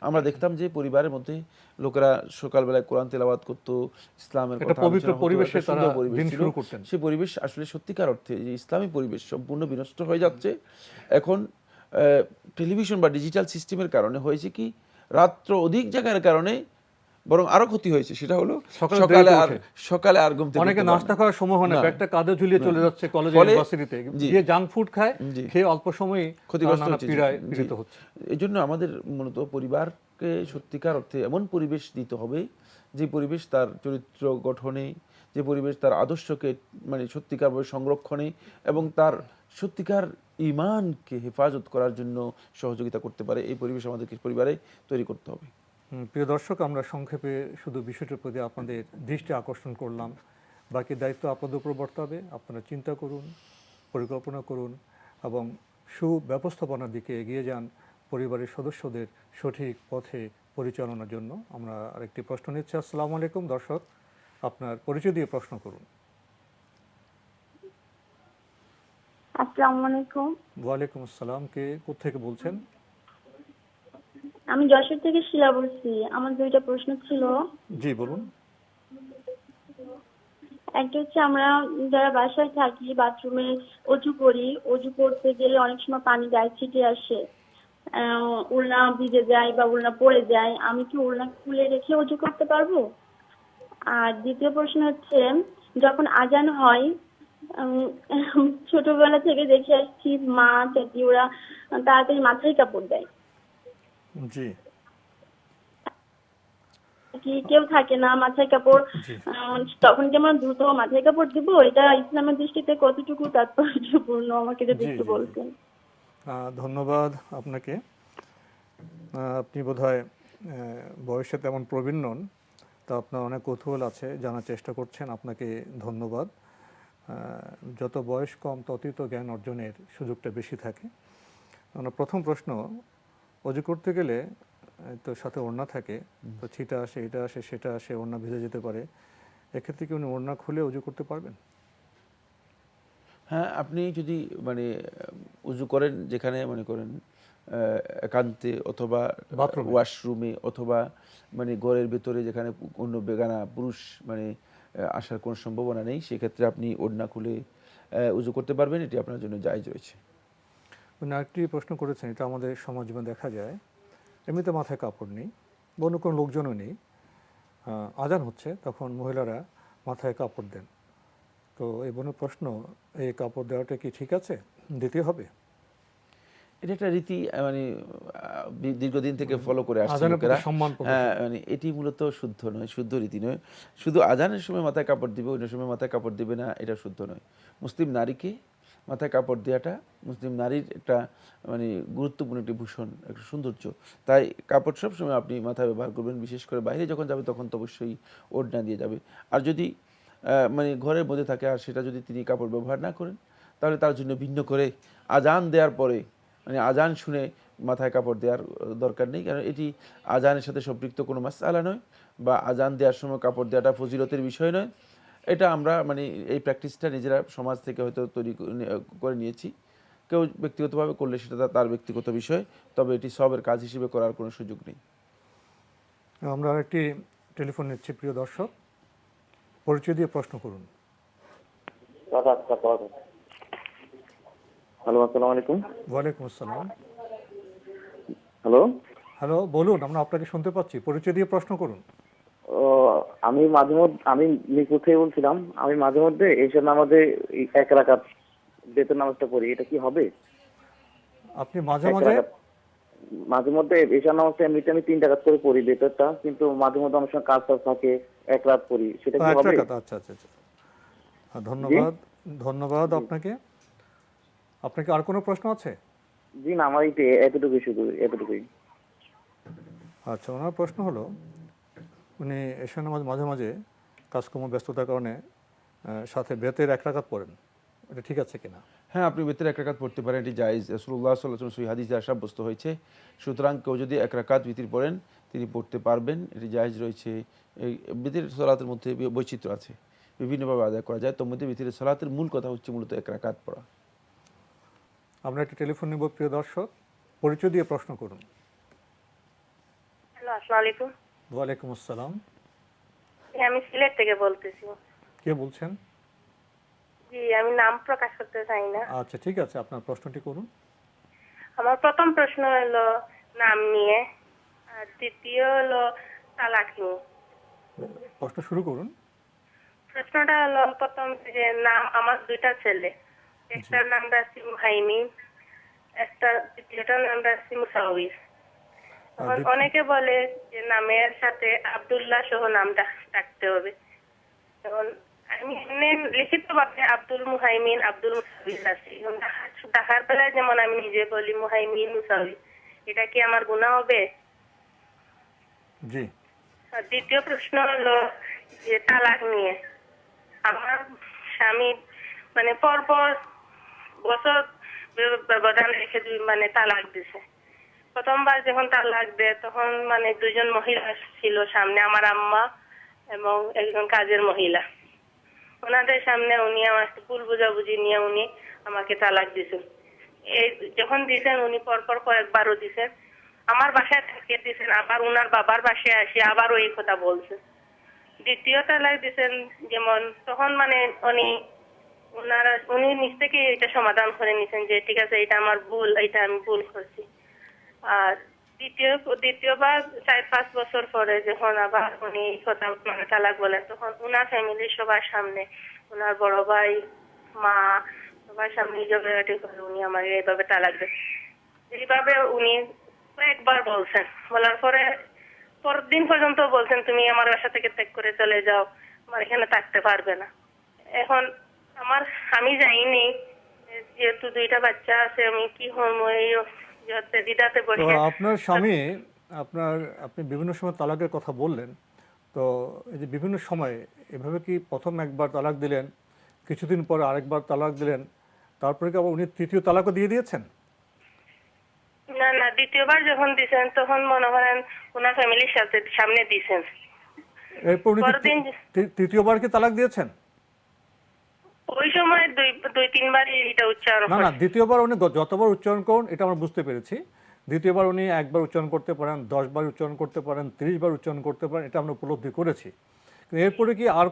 [SPEAKER 3] আমরা দেখতাম যে পরিবারের মধ্যে লোকেরা সকালবেলায় কোরআন তেলাওয়াত করতো, ইসলামের
[SPEAKER 2] একটা
[SPEAKER 3] কথা
[SPEAKER 2] পবিত্র
[SPEAKER 3] আলোচনা হতো,
[SPEAKER 2] পরিবেশে
[SPEAKER 3] একটা সুন্দর
[SPEAKER 2] তারা
[SPEAKER 3] পরিবেশ
[SPEAKER 2] দিন
[SPEAKER 3] ছিল।
[SPEAKER 2] শুরু করতেন।
[SPEAKER 3] সেই পরিবেশ আসলে সত্যিকার অর্থে যে ইসলামী পরিবেশ সম্পূর্ণ বিনষ্ট হয়ে যাচ্ছে। এখন টেলিভিশন বা ডিজিটাল সিস্টেমের কারণে হয়েছে কি, রাত্র অধিক জায়গার কারণে বরং আরো ক্ষতি হয়েছে। সেটা হলো সকালে আর ঘুম থেকে
[SPEAKER 2] অনেকে নাস্তা করার সময় হয় না, ব্যাগটা কাঁধে ঝুলিয়ে চলে যাচ্ছে কলেজে, ইউনিভার্সিটিতে, গিয়ে জাঙ্ক ফুড খায়, খেয়ে অল্প সময়
[SPEAKER 3] ক্ষতিগ্রস্ত
[SPEAKER 2] হচ্ছে।
[SPEAKER 3] এই জন্য আমাদের মূলত পরিবারকে সত্যিকার অর্থে এমন পরিবেশ দিতে হবে যে পরিবেশ তার চরিত্র গঠনে, যে পরিবেশ তার আদর্শকে মানে সত্যিকারভাবে সংরক্ষণে এবং তার সত্যিকার ঈমানকে হেফাজত করার জন্য সহযোগিতা করতে পারে, এই পরিবেশ আমাদেরকে পরিবারে তৈরি করতে হবে।
[SPEAKER 2] প্রিয় দর্শক, আমরা সংক্ষেপে শুধু বিষয়টির প্রতি আপনাদের দৃষ্টি আকর্ষণ করলাম। বাকি দায়িত্ব আপনাদের উপর বর্তাবে। আপনারা চিন্তা করুন, পরিকল্পনা করুন এবং সুব্যবস্থাপনার দিকে এগিয়ে যান পরিবারের সদস্যদের সঠিক পথে পরিচালনার জন্য। আমরা আরেকটি প্রশ্ন নিচ্ছি। আসসালামু আলাইকুম দর্শক, আপনার পরিচয় দিয়ে প্রশ্ন করুন।
[SPEAKER 13] আসসালামু আলাইকুম।
[SPEAKER 2] ওয়ালাইকুম আসসালাম। কে কোত্থেকে বলছেন?
[SPEAKER 13] আমি যশোর থেকে শিলা বলছি। আমার দুইটা প্রশ্ন ছিল।
[SPEAKER 2] জি বলুন।
[SPEAKER 13] একটা হচ্ছে, আমরা যারা বাসায় থাকি বাথরুমে অজু করি, অজু করতে গেলে অনেক সময় পানি গায়ে ছিটে আসে, উলনা ভিজে যায় বা উলনা পড়ে যায়, আমি কি উলনা খুলে রেখে অজু করতে পারবো? আর দ্বিতীয় প্রশ্ন হচ্ছে, যখন আজান হয় ছোটবেলা থেকে দেখে আসছি মা চাচি ওরা তাড়াতাড়ি মাথায় কাপড় দেয়,
[SPEAKER 2] জি
[SPEAKER 13] কি কেউ থাকে না মাথায় কাপড়, তখন কি আমরা দ্রুত মাথায় কাপড় দিব? এটা ইসলামের দৃষ্টিতে কতটুকু তাৎপর্যপূর্ণ আমাকে যদি একটু বলতেন।
[SPEAKER 2] ধন্যবাদ আপনাকে। আপনি বোধহয় বয়সে তেমন প্রবীণ নন, তা আপনার অনেক কৌতূহল আছে, জানার চেষ্টা করছেন, আপনাকে ধন্যবাদ। যত বয়স কম ততই তো জ্ঞান অর্জনের সুযোগটা বেশি থাকে। প্রথম প্রশ্ন, অজু করতে গেলে তো সাথে ওড়না থাকে, তো ছিটা আসে, এটা আসে, সেটা আসে, ওড়না ভিজে যেতে পারে, এক্ষেত্রে কি উনি ওড়না খুলে অজু করতে পারবেন?
[SPEAKER 3] হ্যাঁ, আপনি যদি মানে উজু করেন যেখানে মনে করেন একান্তে অথবা ওয়াশরুমে অথবা মানে ঘরের ভেতরে যেখানে অন্য বেগানা পুরুষ মানে আসার কোনো সম্ভাবনা নেই, সেক্ষেত্রে আপনি ওড়না খুলে উজু করতে পারবেন, এটি আপনার জন্য জায়েজ রয়েছে।
[SPEAKER 2] উনি আরেকটি প্রশ্ন করেছেন, এটা আমাদের সমাজ জীবনে দেখা যায়, এমনিতে মাথায় কাপড় নেই, অন্য কোনো লোকজনও নেই, আজান হচ্ছে, তখন মহিলারা মাথায় কাপড় দেন, তো এই বোনের প্রশ্ন, এই কাপড় দেওয়াটা কি ঠিক আছে, দিতে হবে?
[SPEAKER 3] এটা একটা রীতি মানে দীর্ঘদিন থেকে ফলো করে আসছে লোকেরা। মানে এটি মূলত শুদ্ধ নয়, শুদ্ধ রীতি নয়। শুধু আজানের সময় মাথায় কাপড় দিবে, অন্য সময় মাথায় কাপড় দিবে না, এটা শুদ্ধ নয়। মুসলিম নারীকে মাথায় কাপড় দেওয়াটা মুসলিম নারীর একটা মানে গুরুত্বপূর্ণ একটি ভূষণ, একটা সৌন্দর্য। তাই কাপড় সব সময় আপনি মাথায় ব্যবহার করবেন, বিশেষ করে বাইরে যখন যাবে তখন তো অবশ্যই ওড়না দিয়ে যাবে। আর যদি মানে ঘরের মধ্যে থাকে আর সেটা যদি তিনি কাপড় ব্যবহার না করেন, তাহলে তার জন্য ভিন্ন করে আজান দেওয়ার পরে মানে আজান শুনে মাথায় কাপড় দেওয়ার দরকার নেই, কারণ এটি আজানের সাথে সম্পৃক্ত কোনো মাসআলা নয়, বা আজান দেওয়ার সময় কাপড় দেওয়াটা ফজিলতের বিষয় নয়। এটা আমরা মানে এই প্র্যাকটিসটা নিজেরা সমাজ থেকে হয়তো তৈরি করে নিয়েছি, কেউ ব্যক্তিগতভাবে করলে সেটা তার ব্যক্তিগত বিষয়, তবে এটি সবের কাজ হিসেবে করার কোনো সুযোগ নেই।
[SPEAKER 2] আমরা আরেকটি টেলিফোন নিচ্ছি। প্রিয় দর্শক, পরিচয় দিয়ে প্রশ্ন করুন।
[SPEAKER 14] হ্যালো, আসসালামু আলাইকুম।
[SPEAKER 2] ওয়ালাইকুম আসসালাম।
[SPEAKER 14] হ্যালো
[SPEAKER 2] হ্যালো, বলুন, আমরা আপনাকে শুনতে পাচ্ছি, পরিচয় দিয়ে প্রশ্ন করুন।
[SPEAKER 14] আমি আমি মিরপুর থেকে বলছিলাম। আমি মাঝে মধ্যে এশার নামাজে এক রাকাত বেতন নামাজটা পড়ি, এটা কি হবে?
[SPEAKER 2] আপনি মাঝে
[SPEAKER 14] মধ্যে এশার নামাজটা এমনিতে আমি 3 রাকাত করে পড়ি বেতনটা, কিন্তু মাঝে মধ্যে আমার সঙ্গে কাজ থাকে, এক রাত পড়ি, সেটা কি হবে?
[SPEAKER 2] আচ্ছা আচ্ছা, ধন্যবাদ। ধন্যবাদ আপনাকে। আপনাকে আর কোনো প্রশ্ন আছে?
[SPEAKER 14] জি না, আমার এতটুকুই, শুধু এতটুকুই।
[SPEAKER 2] আচ্ছা, ওনার প্রশ্ন হলো, উনি এশা নামাজ মাঝে মাঝে কাজকর্ম ব্যস্ততার কারণে সাথে বেতের 1 রাকাত পড়েন, এটা ঠিক আছে কিনা?
[SPEAKER 3] হ্যাঁ, আপনি বেতের 1 রাকাত পড়তে পারেন, এটি জায়েজ। রাসূলুল্লাহ সাল্লাল্লাহু আলাইহি ওয়াসাল্লাম সহিহ হাদিসে সাব্যস্ত হয়েছে। সুতরাং কেউ যদি 1 রাকাত বিতির পড়েন তিনি পড়তে পারবেন, এটি জায়েজ রয়েছে। এই বিতির সালাতের মধ্যে বৈচিত্র্য আছে, বিভিন্নভাবে আদায় করা যায়, তোর মধ্যে বিতির সালাতের মূল কথা হচ্ছে মূলত 1 রাকাত পড়া।
[SPEAKER 2] আমরা একটি টেলিফোন নিব। প্রিয় দর্শক, পরিচয় দিয়ে প্রশ্ন করুন।
[SPEAKER 15] আসসালামু আলাইকুম।
[SPEAKER 2] ওয়ালাইকুম আসসালাম।
[SPEAKER 15] আমি সিলেট থেকে বলতেছি।
[SPEAKER 2] কে বলছেন?
[SPEAKER 15] জি, আমি নাম প্রকাশ করতে চাই না।
[SPEAKER 2] আচ্ছা, ঠিক আছে, আপনার প্রশ্নটি করুন।
[SPEAKER 15] আমার প্রথম প্রশ্ন হলো নাম নিয়ে, আর দ্বিতীয় হলো তালাক নিয়ে।
[SPEAKER 2] প্রশ্ন শুরু করুন।
[SPEAKER 15] প্রশ্নটা হলো প্রথম যে নাম, আমার দুইটা ছেলে, একটার নাম রাখছি মুহাইমিন, একটা দ্বিতীয়টার নাম রাখছি মুসাউইর। এখন অনেকে বলে যে নামের সাথে আব্দুল্লাহ সহ নাম ডাকতে হবে। এখন আমি এমনি লিখিত ভাবে আব্দুল মুহাইমিন, আব্দুল মুসাউইর আছি। ডাকার বেলায় যেমন আমি নিজে বলি মুহাইমিন, মুসাউইর, এটা কি আমার গুনাহ হবে?
[SPEAKER 2] জি।
[SPEAKER 15] আর দ্বিতীয় প্রশ্ন হলো যে তালাক নিয়ে। আমার স্বামী মানে পরপর বছর ব্যবধান রেখে মানে তালাক দিছে। প্রথমবার যখন তালাক দেয় তখন মানে দুজন মহিলা ছিল সামনে, আমার আম্মা এবং একজন কাজের মহিলা। ওনাদের সামনে উনি আমার ভুল বুঝাবুঝি নিয়ে উনি আমাকে তালাক দিছেন। এই যখন দিছেন উনি পরপর কয়েকবারও দিছেন। আমার বাসায় থেকে দিছেন, আবার উনার বাবার বাসায় আসি আবারও এই কথা বলছেন। দ্বিতীয় তালাক দিছেন যেমন, তখন মানে উনি নিজ থেকে এটা সমাধান করে নিছেন যে ঠিক আছে এটা আমার ভুল, এটা আমি ভুল করছি। আর দ্বিতীয়বার 4-5 বছর পরে যখন আবার উনি এই কথা মানে তালাক বলেন, তখন উনার ফ্যামিলির সবার সামনে, উনার বড় ভাই, মা, সবার সামনে ঝগড়াঝাটি করে উনি আমাকে এইভাবে তালাক দেন। এইভাবে উনি কয়েকবার বলছেন। বলার পরে পরের দিন পর্যন্ত বলছেন তুমি আমার বাসা থেকে ত্যাগ করে চলে যাও, আমার এখানে থাকতে পারবে না। এখন আমি যাইনি, যেহেতু দুইটা বাচ্চা আছে, আমি কি হবো এই দ্বিধাতে
[SPEAKER 2] তো
[SPEAKER 15] বসে।
[SPEAKER 2] আপনার স্বামী আপনি বিভিন্ন সময় তালাকের কথা বললেন, তো এই যে বিভিন্ন সময়ে এভাবে কি প্রথম একবার তালাক দিলেন, কিছুদিন পরে আরেকবার তালাক দিলেন, তারপরে কি আবার উনি তৃতীয় তালাকও দিয়ে দিয়েছেন?
[SPEAKER 15] না না, দ্বিতীয়বার যখন দিছেন তখন মনে করেন ওনার ফ্যামিলির সামনে দিছেন।
[SPEAKER 2] এরপর উনি তৃতীয়বার কি তালাক দিয়েছেন?
[SPEAKER 15] ওই সময় 2-3 বার এটা উচ্চারণ।
[SPEAKER 2] না না, দ্বিতীয়বার উনি যতবার উচ্চারণ করুন এটা আমরা বুঝতে পেরেছি। দ্বিতীয়বার উনি একবার উচ্চারণ করতে পারেন, 10 বার উচ্চারণ করতে পারেন, 30 বার উচ্চারণ করতে পারেন, এটা আমরা উপলব্ধি করেছি। কিন্তু এরপরে কি আর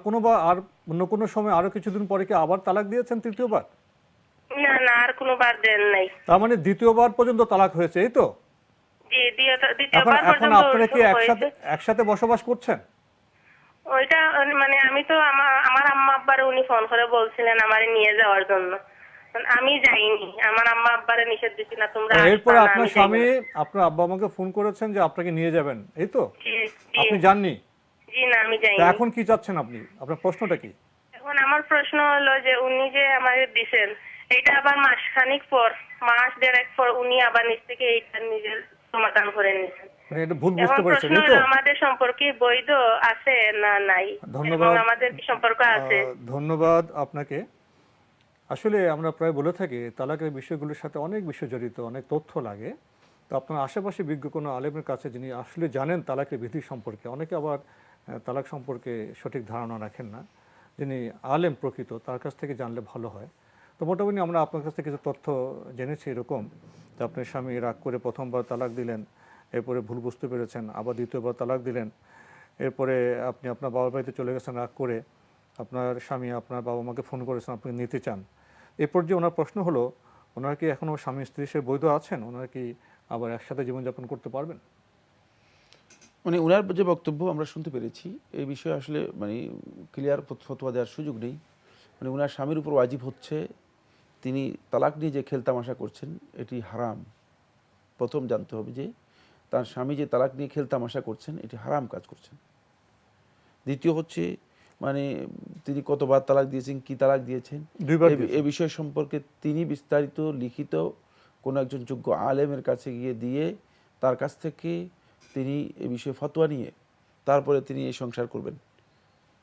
[SPEAKER 2] অন্য কোনো সময় আরো কিছুদিন পরে কি আবার তালাক দিয়েছেন তৃতীয়বার?
[SPEAKER 15] না না, আর কোনোবার দেন নাই।
[SPEAKER 2] তার মানে দ্বিতীয়বার পর্যন্ত তালাক হয়েছে, এই তো?
[SPEAKER 15] জি, দ্বিতীয়বার
[SPEAKER 2] এখন আপনারা কি একসাথে বসবাস করছেন?
[SPEAKER 15] ওইটা মানে আমি তো আমার আম্মা আব্বারে উনি ফোন করে বলছিলেন আমারে নিয়ে যাওয়ার জন্য, আমি যাইনি। আমার আম্মা আব্বারে নিষেধ দিছি না তোমরা।
[SPEAKER 2] এরপরে আপনার স্বামী আপনার আব্বা আমাকে ফোন করেছেন যে আপনাকে নিয়ে যাবেন, এই তো? আপনি যাননি?
[SPEAKER 15] জি না, আমি যাইনি।
[SPEAKER 2] এখন কি চাচ্ছেন আপনি? আপনার প্রশ্নটা কি?
[SPEAKER 15] এখন আমার প্রশ্ন হলো যে উনি যে আমাকে দিছেন, এটা আবার মাসখানিক পর, মাস দেড়েক পর উনি আবার নিজ থেকে এইটা নিজের সমাধান করে নিয়েছেন।
[SPEAKER 2] এটা ভুল বুঝতে পেরেছেন, এই তো?
[SPEAKER 15] আমাদের সম্পর্কে বৈধ আছে না নাই?
[SPEAKER 2] ধন্যবাদ।
[SPEAKER 15] আমাদের কি সম্পর্ক আছে?
[SPEAKER 2] ধন্যবাদ আপনাকে। আসলে আমরা প্রায় বলে থাকি তালাকের বিষয়গুলোর সাথে অনেক বিষয় জড়িত, অনেক তথ্য লাগে। তো আপনার আশেপাশে বিজ্ঞ কোনো আলেমের কাছে যিনি আসলে জানেন তালাকের বিধি সম্পর্কে, অনেকে আবার তালাক সম্পর্কে সঠিক ধারণা রাখেন না, যিনি আলেম প্রকৃত, তার কাছ থেকে জানলে ভালো হয়। তো মোটামুটি আমরা আপনার কাছ থেকে কিছু তথ্য জেনেছি এরকম যে আপনার স্বামী রাগ করে প্রথমবার তালাক দিলেন, এরপরে ভুল বুঝতে পেরেছেন, আবার দ্বিতীয়বার তালাক দিলেন, এরপরে আপনি আপনার বাবার বাড়িতে চলে গেছেন রাগ করে, আপনার স্বামী আপনার বাবা মাকে ফোন করেছেন আপনি নিতে চান। এরপর যে ওনার প্রশ্ন হলো, ওনারা কি এখনও স্বামী স্ত্রী হিসেবে বৈধ আছেন? ওনারা কি আবার একসাথে জীবনযাপন করতে পারবেন?
[SPEAKER 3] মানে ওনার যে বক্তব্য আমরা শুনতে পেরেছি, এই বিষয়ে আসলে মানে ক্লিয়ার ফতোয়া দেওয়ার সুযোগ নেই। মানে ওনার স্বামীর উপর ওয়াজিব হচ্ছে, তিনি তালাক নিয়ে যে খেলতামাশা করছেন এটি হারাম। প্রথম জানতে হবে যে তার স্বামী যে তালাক নিয়ে খেলতামাশা করছেন এটি হারাম কাজ করছেন। দ্বিতীয় হচ্ছে মানে তিনি কতবার তালাক দিয়েছেন, কি তালাক দিয়েছেন, এ বিষয় সম্পর্কে তিনি বিস্তারিত লিখিত কোনো একজন যোগ্য আলেমের কাছে গিয়ে দিয়ে তার কাছ থেকে তিনি এ বিষয়ে ফতোয়া নিয়ে তারপরে তিনি এই সংসার করবেন।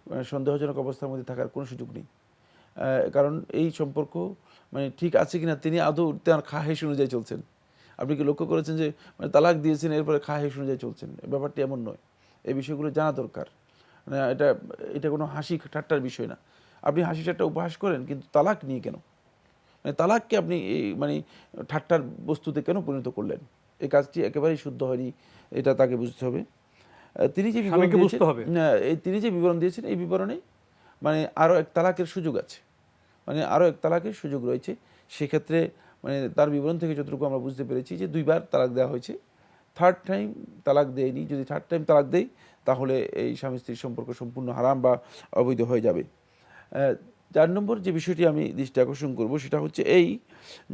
[SPEAKER 3] মানে সন্দেহজনক অবস্থার মধ্যে থাকার কোনো সুযোগ নেই। কারণ এই সম্পর্ক মানে ঠিক আছে কিনা, তিনি আদৌ তার খাহেশ অনুযায়ী চলছেন। আপনি কি লক্ষ্য করেছেন যে মানে তালাক দিয়েছেন এরপরে খাহেশ অনুযায়ী চলছেন? ব্যাপারটি এমন নয়, এই বিষয়গুলো জানা দরকার। মানে এটা কোনো হাসি ঠাট্টার বিষয় না। আপনি হাসি ঠাট্টা উপহাস করেন, কিন্তু তালাক নিয়ে কেন? মানে তালাককে আপনি মানে ঠাট্টার বস্তুতে কেন পরিণত করলেন? এই কাজটি একেবারেই শুদ্ধ হয়নি, এটা তাকে বুঝতে হবে। তিনি যে বিবরণ
[SPEAKER 2] স্বামীকে
[SPEAKER 3] দিয়েছেন,
[SPEAKER 2] বুঝতে হবে।
[SPEAKER 3] তিনি যে বিবরণ দিয়েছেন এই বিবরণে মানে আরও এক তালাকের সুযোগ আছে, মানে আরও এক তালাকের সুযোগ রয়েছে। সেক্ষেত্রে মানে তার বিবরণ থেকে যতটুকু আমরা বুঝতে পেরেছি যে 2 বার তালাক দেওয়া হয়েছে, থার্ড টাইম তালাক দেয়নি। যদি থার্ড টাইম তালাক দেয় তাহলে এই স্বামী স্ত্রীর সম্পর্ক সম্পূর্ণ হারাম বা অবৈধ হয়ে যাবে। 4 নম্বর যে বিষয়টি আমি দৃষ্টি আকর্ষণ করব সেটা হচ্ছে এই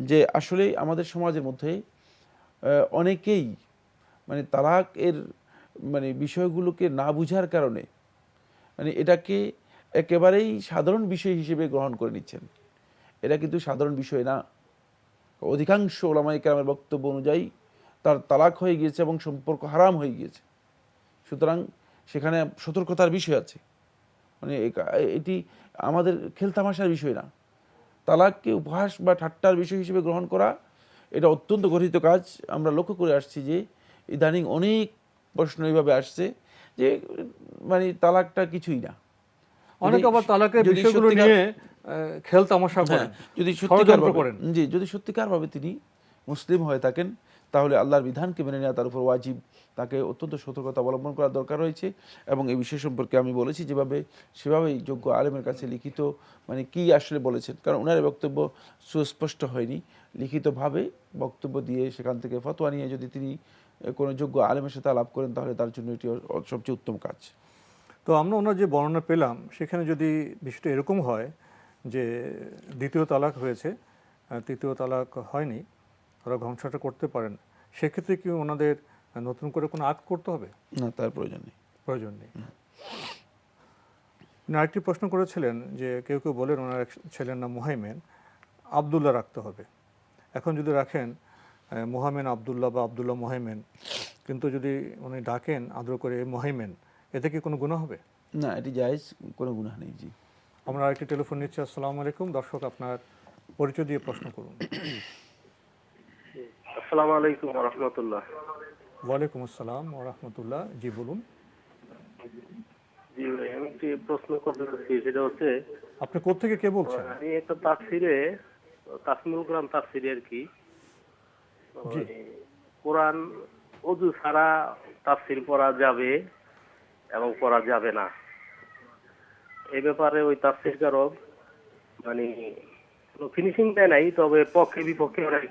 [SPEAKER 3] যে আসলে আমাদের সমাজের মধ্যে অনেকেই মানে তালাক এর মানে বিষয়গুলোকে না বুঝার কারণে মানে এটাকে একেবারেই সাধারণ বিষয় হিসেবে গ্রহণ করে নিচ্ছেন। এটা কিন্তু সাধারণ বিষয় না। অধিকাংশ ওলামায়ে কেরামের বক্তব্য অনুযায়ী তার তালাক হয়ে গিয়েছে এবং সম্পর্ক হারাম হয়ে গিয়েছে। সুতরাং সেখানে সতর্কতার বিষয় আছে, মানে এটি আমাদের খেলতামাশার বিষয় না। তালাককে উপহাস বা ঠাট্টার বিষয় হিসেবে গ্রহণ করা এটা অত্যন্ত গঠিত কাজ। আমরা লক্ষ্য করে আসছি যে ইদানিং অনেক প্রশ্ন এইভাবে আসছে যে মানে তালাকটা কিছুই না।
[SPEAKER 2] অনেকে আবার তালাকের বিষয়গুলো নিয়ে খেলতামাশা করেন,
[SPEAKER 3] যদি যদি সত্যিকারভাবে তিনি মুসলিম হয়ে থাকেন তাহলে আল্লাহর বিধানকে মেনে নেওয়া তার উপর ওয়াজিব। তাকে অত্যন্ত সতর্কতা অবলম্বন করার দরকার রয়েছে। এবং এই বিষয় সম্পর্কে আমি বলেছি যেভাবে সেভাবেই যোগ্য আলেমের কাছে লিখিত মানে কি আসলে বলেছেন, কারণ ওনার বক্তব্য সুস্পষ্ট হয়নি। লিখিতভাবে বক্তব্য দিয়ে সেখান থেকে ফতোয়া নিয়ে যদি তিনি কোনো যোগ্য আলেমের সাথে আলাপ করেন তাহলে তার জন্য এটি সবচেয়ে উত্তম কাজ।
[SPEAKER 2] তো আমরা ওনার যে বর্ণনা পেলাম সেখানে যদি বিষয়টা এরকম হয় যে দ্বিতীয় তালাক হয়েছে, তৃতীয় তালাক হয়নি, ওরা ধ্বংসটা করতে পারেন, সেক্ষেত্রে কি ওনাদের নতুন করে কোনো আক্ট করতে হবে?
[SPEAKER 3] না, তার প্রয়োজন নেই।
[SPEAKER 2] প্রয়োজন নেই। উনি আরেকটি প্রশ্ন করেছিলেন যে কেউ কেউ বলেন ওনার এক ছেলের নাম মোহাইমেন, আবদুল্লাহ রাখতে হবে। এখন যদি রাখেন মোহামেন আবদুল্লাহ বা আবদুল্লাহ মোহাইমেন, কিন্তু যদি উনি ডাকেন আদর করে মোহাইমেন, এতে কি কোনো গুনাহ হবে?
[SPEAKER 3] না, এটি জায়েজ, কোনো গুনাহ নেই। জি,
[SPEAKER 2] আমরা আরেকটি টেলিফোন নিচ্ছি। আসসালামু আলাইকুম। দর্শক, আপনার পরিচয় দিয়ে প্রশ্ন করুন।
[SPEAKER 12] আসসালামু আলাইকুম ওয়া রাহমাতুল্লাহ।
[SPEAKER 2] ওয়ালাইকুম আসসালাম ওয়া রাহমাতুল্লাহ। জি বলুন।
[SPEAKER 12] জি ভাই, আমি একটি প্রশ্ন করতে চাচ্ছি, সেটা হচ্ছে
[SPEAKER 2] আপনি কোত্থেকে কে বলছেন?
[SPEAKER 12] আমি একটা তাফসিরে, তাসমিউল কোরআন তাফসিরে আর কি, কোরআন ওযু ছাড়া তাফসির পড়া যাবে এবং পড়া যাবে না, এই ব্যাপারে ওই তাফসিরকারক মানে কোনো ফিনিশিং দেয় নাই, তবে পক্ষে বিপক্ষে অনেক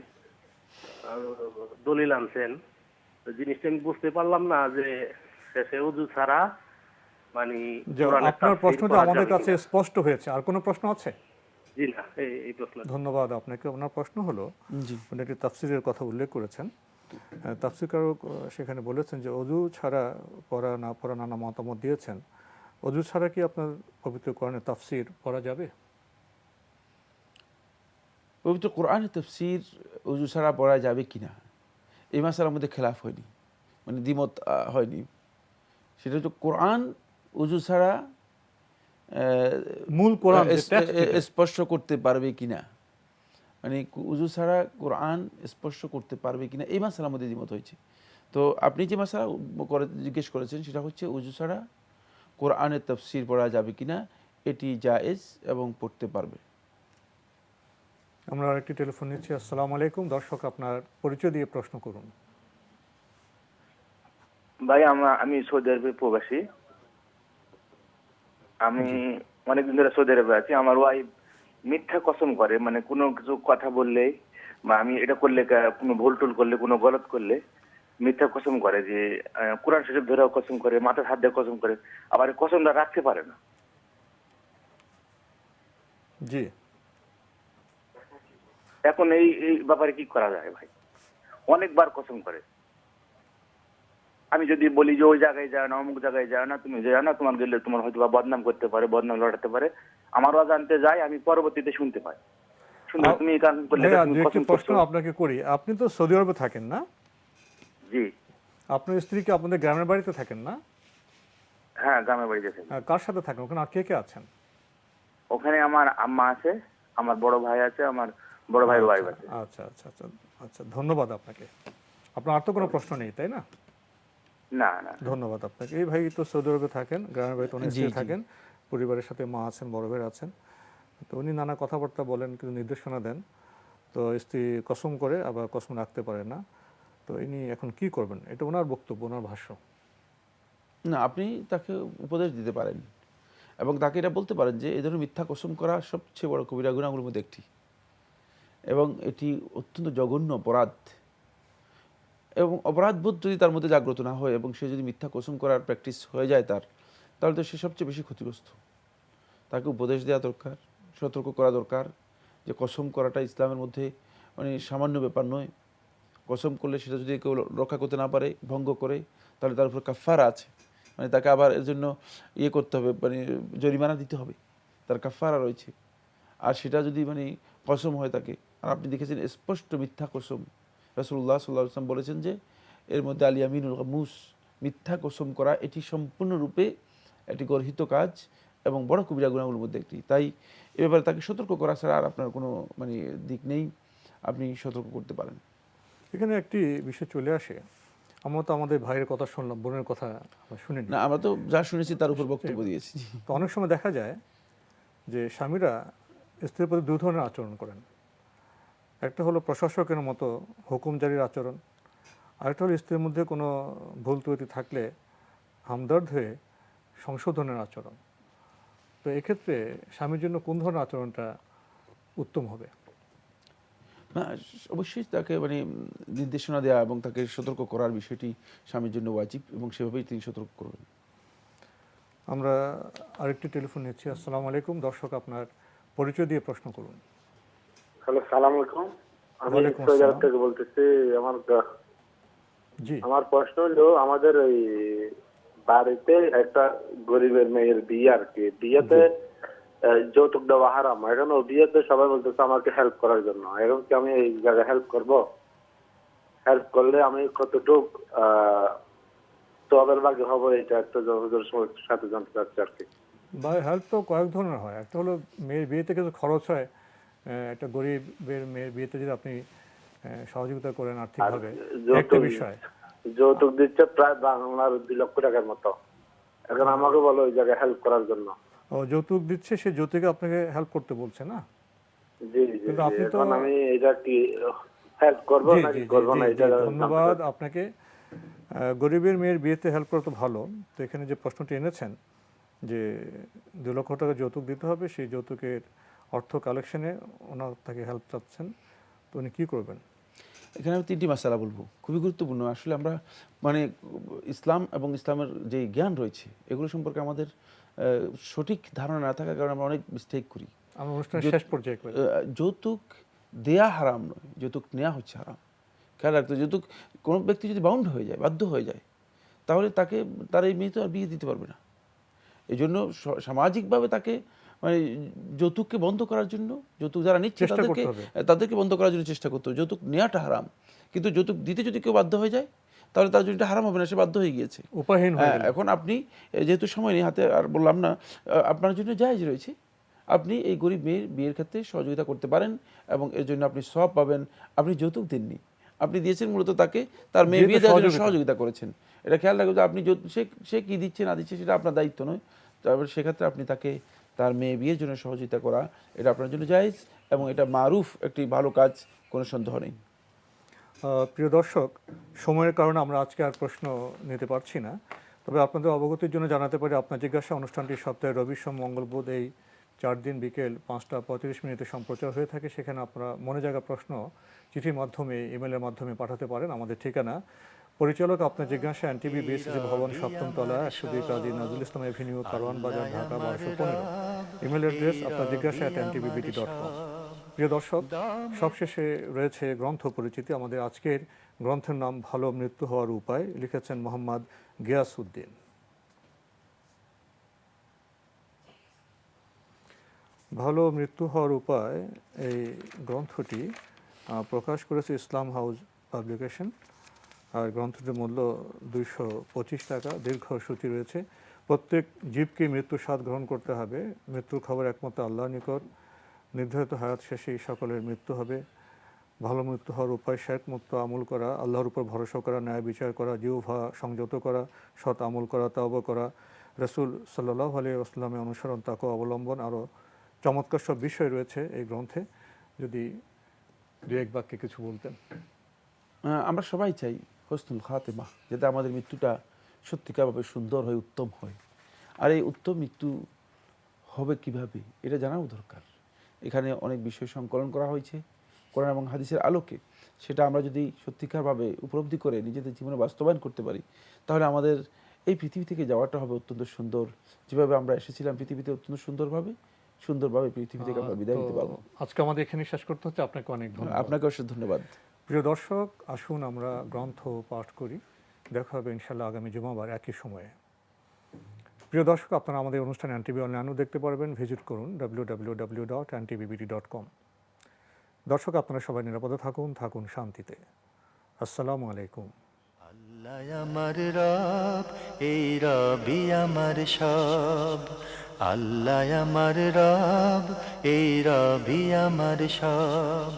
[SPEAKER 12] দলিল আনছেন। তো জিনিসটা আমি বুঝতে পারলাম না যে শেষে ওযু ছাড়া মানে
[SPEAKER 2] আপনার প্রশ্নটা আমাদের কাছে স্পষ্ট হয়েছে। আর কোনো প্রশ্ন আছে?
[SPEAKER 12] জি না, এই প্রশ্ন।
[SPEAKER 2] ধন্যবাদ আপনাকে। ওনার প্রশ্ন হলো, উনি একটি তাফসিরের কথা উল্লেখ করেছেন। তাফসিরকারক সেখানে বলেছেন যে অজু ছাড়া পড়া না পড়া নানা মতামত দিয়েছেন। অজু ছাড়া কি আপনার পবিত্র কোরআনের তাফসির পড়া যাবে?
[SPEAKER 3] পবিত্র কোরআনের তাফসির ওযু ছাড়া পড়া যাবে কিনা এই মাসালার মধ্যে খেলাফ হয়নি, মানে দ্বিমত হয়নি। সেটা হচ্ছে কোরআন ওযু ছাড়া
[SPEAKER 2] মূল কোরআন
[SPEAKER 3] স্পর্শ করতে পারবে কিনা, মানে ওযু ছাড়া কোরআন স্পর্শ করতে পারবে কিনা এই মাসালার মধ্যে দ্বিমত হয়েছে। তো আপনি যে মাসালা জিজ্ঞেস করেছেন সেটা হচ্ছে ওযু ছাড়া কোরআনের তাফসির পড়া যাবে কিনা, এটি জায়েজ এবং পড়তে পারবে।
[SPEAKER 2] আমরা আরেকটি টেলিফোন নিচ্ছি। আসসালামু আলাইকুম। দর্শক, আপনার পরিচয় দিয়ে প্রশ্ন করুন।
[SPEAKER 16] ভাই, আমি সৌদি আরবের প্রবাসী। আমি অনেকদিন ধরে সৌদি আরবে আছি। আমার ওয়াইফ মিথ্যা কসম করে, মানে কোনো কিছু কথা বললে বা আমি এটা করলে, কোনো ভুল টুল করলে, কোনো গলত করলে মিথ্যা কসম করে, যে কোরআন শরীফ ধরেও কসম করে, মাথার হাত দিয়ে কসম করে, আবার কসমটা রাখতে পারে না।
[SPEAKER 2] জি,
[SPEAKER 16] এখন এই ব্যাপারে কি করা যায় ভাই? অনেকবার কসম করে। আমি যদি বলি যে ওই জায়গায় যায় না, অমুক জায়গায় যায় না, তুমি যায় না, তোমার গেলে তোমার হয়তো বা বদনাম করতে পারে, বদনাম লড়াতে পারে, আমার অজান্তে যায়, আমি পরবর্তীতে শুনতে পাই। তুমি এই কাজ করলে
[SPEAKER 2] প্রশ্ন আপনাকে করি। আপনি তো সৌদি আরবে থাকেন না?
[SPEAKER 16] জি।
[SPEAKER 2] আপনার স্ত্রী কি আপনাদের গ্রামের বাড়িতে থাকেন না?
[SPEAKER 16] হ্যাঁ, গ্রামের বাড়িতে থাকি।
[SPEAKER 2] কার সাথে থাকেন ওখানে? আর কে কে আছেন
[SPEAKER 16] ওখানে? আমার আম্মা আছে, আমার বড় ভাই আছে, আমার বড় ভাইয়ের ওয়াইফ আছে।
[SPEAKER 2] আচ্ছা আচ্ছা আচ্ছা আচ্ছা, ধন্যবাদ আপনাকে। আপনার আর তো কোনো প্রশ্ন নেই, তাই না?
[SPEAKER 16] না না,
[SPEAKER 2] ধন্যবাদ আপনাকে। এই ভাই তো সৌদি আরবে থাকেন, গ্রামের বাড়িতে অনেক স্ত্রী থাকেন, পরিবারের সাথে মা আছেন, বড় ভাই আছেন। তো উনি নানা কথাবার্তা বলেন, কিন্তু নির্দেশনা দেন। তো স্ত্রী কসম করে, আবার কসম রাখতে পারে না। তো ইনি এখন কি করবেন? এটা ওনার বক্তব্য, ওনার ভাষ্য।
[SPEAKER 3] না, আপনি তাকে উপদেশ দিতে পারেন এবং তাকে এটা বলতে পারেন যে এই ধরনের মিথ্যা কসম করা সবচেয়ে বড় কবিরা গুনাহগুলোর মধ্যে একটি, এবং এটি অত্যন্ত জঘন্য অপরাধ। এবং অপরাধবোধ যদি তার মধ্যে জাগ্রত না হয় এবং সে যদি মিথ্যা কসম করার প্র্যাকটিস হয়ে যায় তার, তাহলে তো সে সবচেয়ে বেশি ক্ষতিগ্রস্ত। তাকে উপদেশ দেওয়া দরকার, সতর্ক করা দরকার যে কসম করাটা ইসলামের মধ্যে মানে সামান্য ব্যাপার নয়। কসম করলে সেটা যদি কেউ রক্ষা করতে না পারে, ভঙ্গ করে, তাহলে তার উপর কাফারা আছে, মানে তাকে আবার এর জন্য করতে হবে, মানে জরিমানা দিতে হবে, তার কাফারা রয়েছে। আর সেটা যদি মানে কসম হয় তাকে, আর আপনি দেখেছেন স্পষ্ট মিথ্যা কসম, রাসূলুল্লাহ সাল্লাল্লাহু আলাইহি ওয়াসাল্লাম বলেছেন যে এর মধ্যে আল ইয়ামিনুল গামুস, মিথ্যা কসম করা, এটি সম্পূর্ণরূপে একটি গর্হিত কাজ এবং বড় কবিরা গুনাহগুলোর মধ্যে একটি। তাই এ ব্যাপারে তাকে সতর্ক করা ছাড়া আর আপনার কোনো মানে দিক নেই, আপনি সতর্ক করতে পারেন।
[SPEAKER 2] এখানে একটি বিষয় চলে আসে, আমরা তো আমাদের ভাইয়ের কথা শুনলাম, বোনের কথা শুনিনি
[SPEAKER 3] না, আমরা তো যা শুনেছি তার উপর বক্তব্য দিয়েছি।
[SPEAKER 2] তো অনেক সময় দেখা যায় যে স্বামীরা স্ত্রীর প্রতি দু ধরনের আচরণ করেন। একটা হলো প্রশাসকের মতো হুকুম জারির আচরণ, আরেকটা হলো স্ত্রীর মধ্যে কোনো ভুল ত্রুটি থাকলে হামদর্দ হয়ে সংশোধনের আচরণ। তো এক্ষেত্রে স্বামীর জন্য কোন ধরনের আচরণটা উত্তম হবে?
[SPEAKER 3] না, অবশ্যই তাকে মানে নির্দেশনা দেওয়া এবং তাকে সতর্ক করার বিষয়টি স্বামীর জন্য ওয়াজিব এবং সেভাবেই তিনি সতর্ক করবেন।
[SPEAKER 2] আমরা আরেকটি টেলিফোন নিচ্ছি। আসসালামু আলাইকুম। দর্শক, আপনার পরিচয় দিয়ে প্রশ্ন করুন।
[SPEAKER 17] হ্যালো, সালাম আলাইকুম। আমি
[SPEAKER 2] ওয়ালাইকুম
[SPEAKER 17] সৈয়দ
[SPEAKER 2] আসসালাম।
[SPEAKER 17] থেকে বলতেছি।
[SPEAKER 2] জি,
[SPEAKER 17] আমার প্রশ্ন হলো, আমাদের ওই বাড়িতে একটা গরিবের মেয়ের বিয়ে আর কি, বিয়েতে যৌতুক দেওয়া হারাম। এখন ও বিয়েতে সবাই বলতেছে আমাকে হেল্প করার জন্য। এখন কি আমি এই জায়গায় হেল্প করব? হেল্প করলে আমি কতটুক তবের ভাগে হবো, এটা একটা হুজুরের সাথে জানতে চাচ্ছি আর কি।
[SPEAKER 2] বা হেল্প তো কয়েক ধরনের হয়। একটা হলো মেয়ের বিয়েতে কিছু খরচ হয়, একটা গরিবের মেয়ের বিয়েতে যদি আপনি সহযোগিতা করেন আর্থিকভাবে, একটা বিষয়।
[SPEAKER 17] যৌতুক দিচ্ছে প্রায় বাংলার 2 লক্ষ টাকার মতো। এখন আমাকে বলো ওই জায়গায় হেল্প করার জন্য।
[SPEAKER 2] ও যৌতুক দিচ্ছে, সে যৌতুকে আপনাকে হেল্প করতে বলছে না?
[SPEAKER 17] জি জি।
[SPEAKER 2] কিন্তু আপনি তো,
[SPEAKER 17] এখন আমি এটা কি হেল্প করব নাকি করব না, এটা
[SPEAKER 2] ধন্যবাদ আপনাকে। গরিবের মেয়ের বিয়েতে হেল্প করা তো ভালো। তো এখানে যে প্রশ্নটি এনেছেন যে 2 লক্ষ টাকা যৌতুক দিতে হবে, সেই যৌতুকের অর্থ কালেকশনে ওনার তাকে হেল্প চাচ্ছেন, তো উনি কী করবেন?
[SPEAKER 3] এখানে আমি 3টি মাসালা বলবো, খুবই গুরুত্বপূর্ণ। আসলে আমরা মানে ইসলাম এবং ইসলামের যে জ্ঞান রয়েছে এগুলো সম্পর্কে আমাদের সঠিক ধারণা না থাকার কারণে আমরা অনেক মিস্টেক করি।
[SPEAKER 2] আমরা অনুষ্ঠানের শেষ পর্যায়ে
[SPEAKER 3] যৌতুক দেয়া হারাম নয়, যৌতুক নেওয়া হচ্ছে হারাম। খেয়াল রাখতে, যৌতুক কোনো ব্যক্তি যদি বাউন্ড হয়ে যায়, বাধ্য হয়ে যায়, তাহলে তাকে তার এই মেয়ে তো আর বিয়ে দিতে পারবে না। এই জন্য সামাজিকভাবে তাকে মানে যৌতুককে বন্ধ করার জন্য, যৌতুক যারা নিচ্ছে তাদেরকে বন্ধ করার জন্য চেষ্টা করতে হবে। যৌতুক নেওয়াটা হারাম, কিন্তু যৌতুক দিতে যদি কেউ বাধ্য হয়ে যায় তাহলে তার জন্য এটা হারাম হবে না, সে বাধ্য হয়ে গিয়েছে,
[SPEAKER 2] উপায়হীন হয়ে গেল।
[SPEAKER 3] এখন আপনি যেহেতু সময় নেই হাতে, আর বললাম না, আপনার জন্য জায়েজ রয়েছে, আপনি এই গরিব মেয়ের বিয়ের ক্ষেত্রে সহযোগিতা করতে পারেন এবং এর জন্য আপনি সওয়াব পাবেন। আপনি যৌতুক দেননি, আপনি দিয়েছেন মূলত তাকে তার মেয়ে বিয়ে দেওয়ার জন্য সহযোগিতা করেছেন। এটা খেয়াল রাখবেন যে আপনি সে কি দিচ্ছে না দিচ্ছে সেটা আপনার দায়িত্ব নয়। তারপরে সেক্ষেত্রে আপনি তাকে তার মেয়ে বিয়ের জন্য সহযোগিতা করা, এটা আপনার জন্য জায়েজ এবং এটা মারুফ একটি ভালো কাজ, কোনো সন্দেহ নেই।
[SPEAKER 2] প্রিয় দর্শক, সময়ের কারণে আমরা আজকে আর প্রশ্ন নিতে পারছি না, তবে আপনাদের অবগতির জন্য জানাতে পারি আপনার জিজ্ঞাসা অনুষ্ঠানটি সপ্তাহে রবি, সোম, মঙ্গল, বুধ এই 4 দিন বিকেল 5টা 35 সম্প্রচার হয়ে থাকে। সেখানে আপনারা মনে জায়গা প্রশ্ন চিঠির মাধ্যমে, ইমেলের মাধ্যমে পাঠাতে পারেন। আমাদের ঠিকানা পরিচালক আপনার জিজ্ঞাসা, এনটিভি বিএসসি ভবন, 7ম তলা, 102 কাজী নজরুল ইসলাম এভিনিউ, কারওয়ান বাজার, ঢাকা 1215। ইমেল অ্যাড্রেস আপনার জিজ্ঞাসা @ntbbt.com। প্রিয় দর্শক, সবশেষে রয়েছে গ্রন্থ পরিচিতি। আমাদের আজকের গ্রন্থের নাম ভালো মৃত্যু হওয়ার উপায়, লিখেছেন মোহাম্মদ গিয়াসউদ্দিন। ভালো মৃত্যু হওয়ার উপায় এই গ্রন্থটি প্রকাশ করেছে ইসলাম হাউস পাবলিকেশন, আর গ্রন্থটির মূল্য 225 টাকা। দীর্ঘ সূচি রয়েছে। প্রত্যেক জীবকে মৃত্যুর স্বাদ গ্রহণ করতে হবে, মৃত্যুর খবর একমাত্র আল্লাহর নিকট, নির্ধারিত হায়াত শেষেই সকলের মৃত্যু হবে। ভালো মৃত্যু হওয়ার উপায় শেরক মুক্ত আমল করা, আল্লাহর উপর ভরসা করা, ন্যায় বিচার করা, জিহ্বা সংযত করা, সৎ আমল করা, তাওবা করা, রাসূল সাল্লাল্লাহু আলাইহি ওয়াসাল্লামের অনুসরণ, তাকওয়া অবলম্বন, আরও চমৎকার সব বিষয় রয়েছে এই গ্রন্থে। যদি 2-1 বাক্যে কিছু বলতেন।
[SPEAKER 3] আমরা সবাই চাই হুসনুল খাতেমা, যাতে আমাদের মৃত্যুটা সত্যিকারভাবে সুন্দর হয়, উত্তম হয়। আর এই উত্তম মৃত্যু হবে কিভাবে এটা জানাও দরকার। এখানে অনেক বিষয় সংকলন করা হয়েছে কোরআন এবং হাদিসের আলোকে। সেটা আমরা যদি সত্যিকারভাবে উপলব্ধি করে নিজেদের জীবনে বাস্তবায়ন করতে পারি, তাহলে আমাদের এই পৃথিবী থেকে যাওয়াটা হবে অত্যন্ত সুন্দর। যেভাবে আমরা এসেছিলাম পৃথিবীতে অত্যন্ত সুন্দরভাবে পৃথিবী থেকে আমরা বিদায় নিতে পারবো।
[SPEAKER 2] আজকে আমাদের এখানে শেষ করতে হচ্ছে। আপনাকে অনেক ধন্যবাদ।
[SPEAKER 3] আপনাকে অবশ্যই ধন্যবাদ।
[SPEAKER 2] প্রিয় দর্শক, আসুন আমরা গ্রন্থ পাঠ করি। দেখা হবে ইনশাল্লাহ আগামী জুমাবার একই সময়ে। প্রিয় দর্শক, আপনারা আমাদের অনুষ্ঠান এনটিভি অনলাইনেও দেখতে পারবেন। ভিজিট করুন www.ntvbt.com। দর্শক, আপনারা সবাই নিরাপদে থাকুন শান্তিতে। আসসালামু আলাইকুম।
[SPEAKER 1] আল্লাহ আমার রব, এই রবি আমার সব। আল্লাহ আমার রব, এই রবি আমার সব।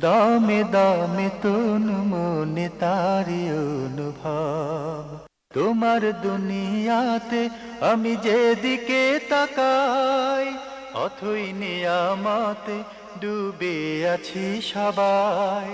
[SPEAKER 1] দমে দমে তুন মনে তারি অনুভব। তোমার দুনিয়াতে আমি যেদিকে তাকাই, অথই নিয়ামতে ডুবে আছি সবাই।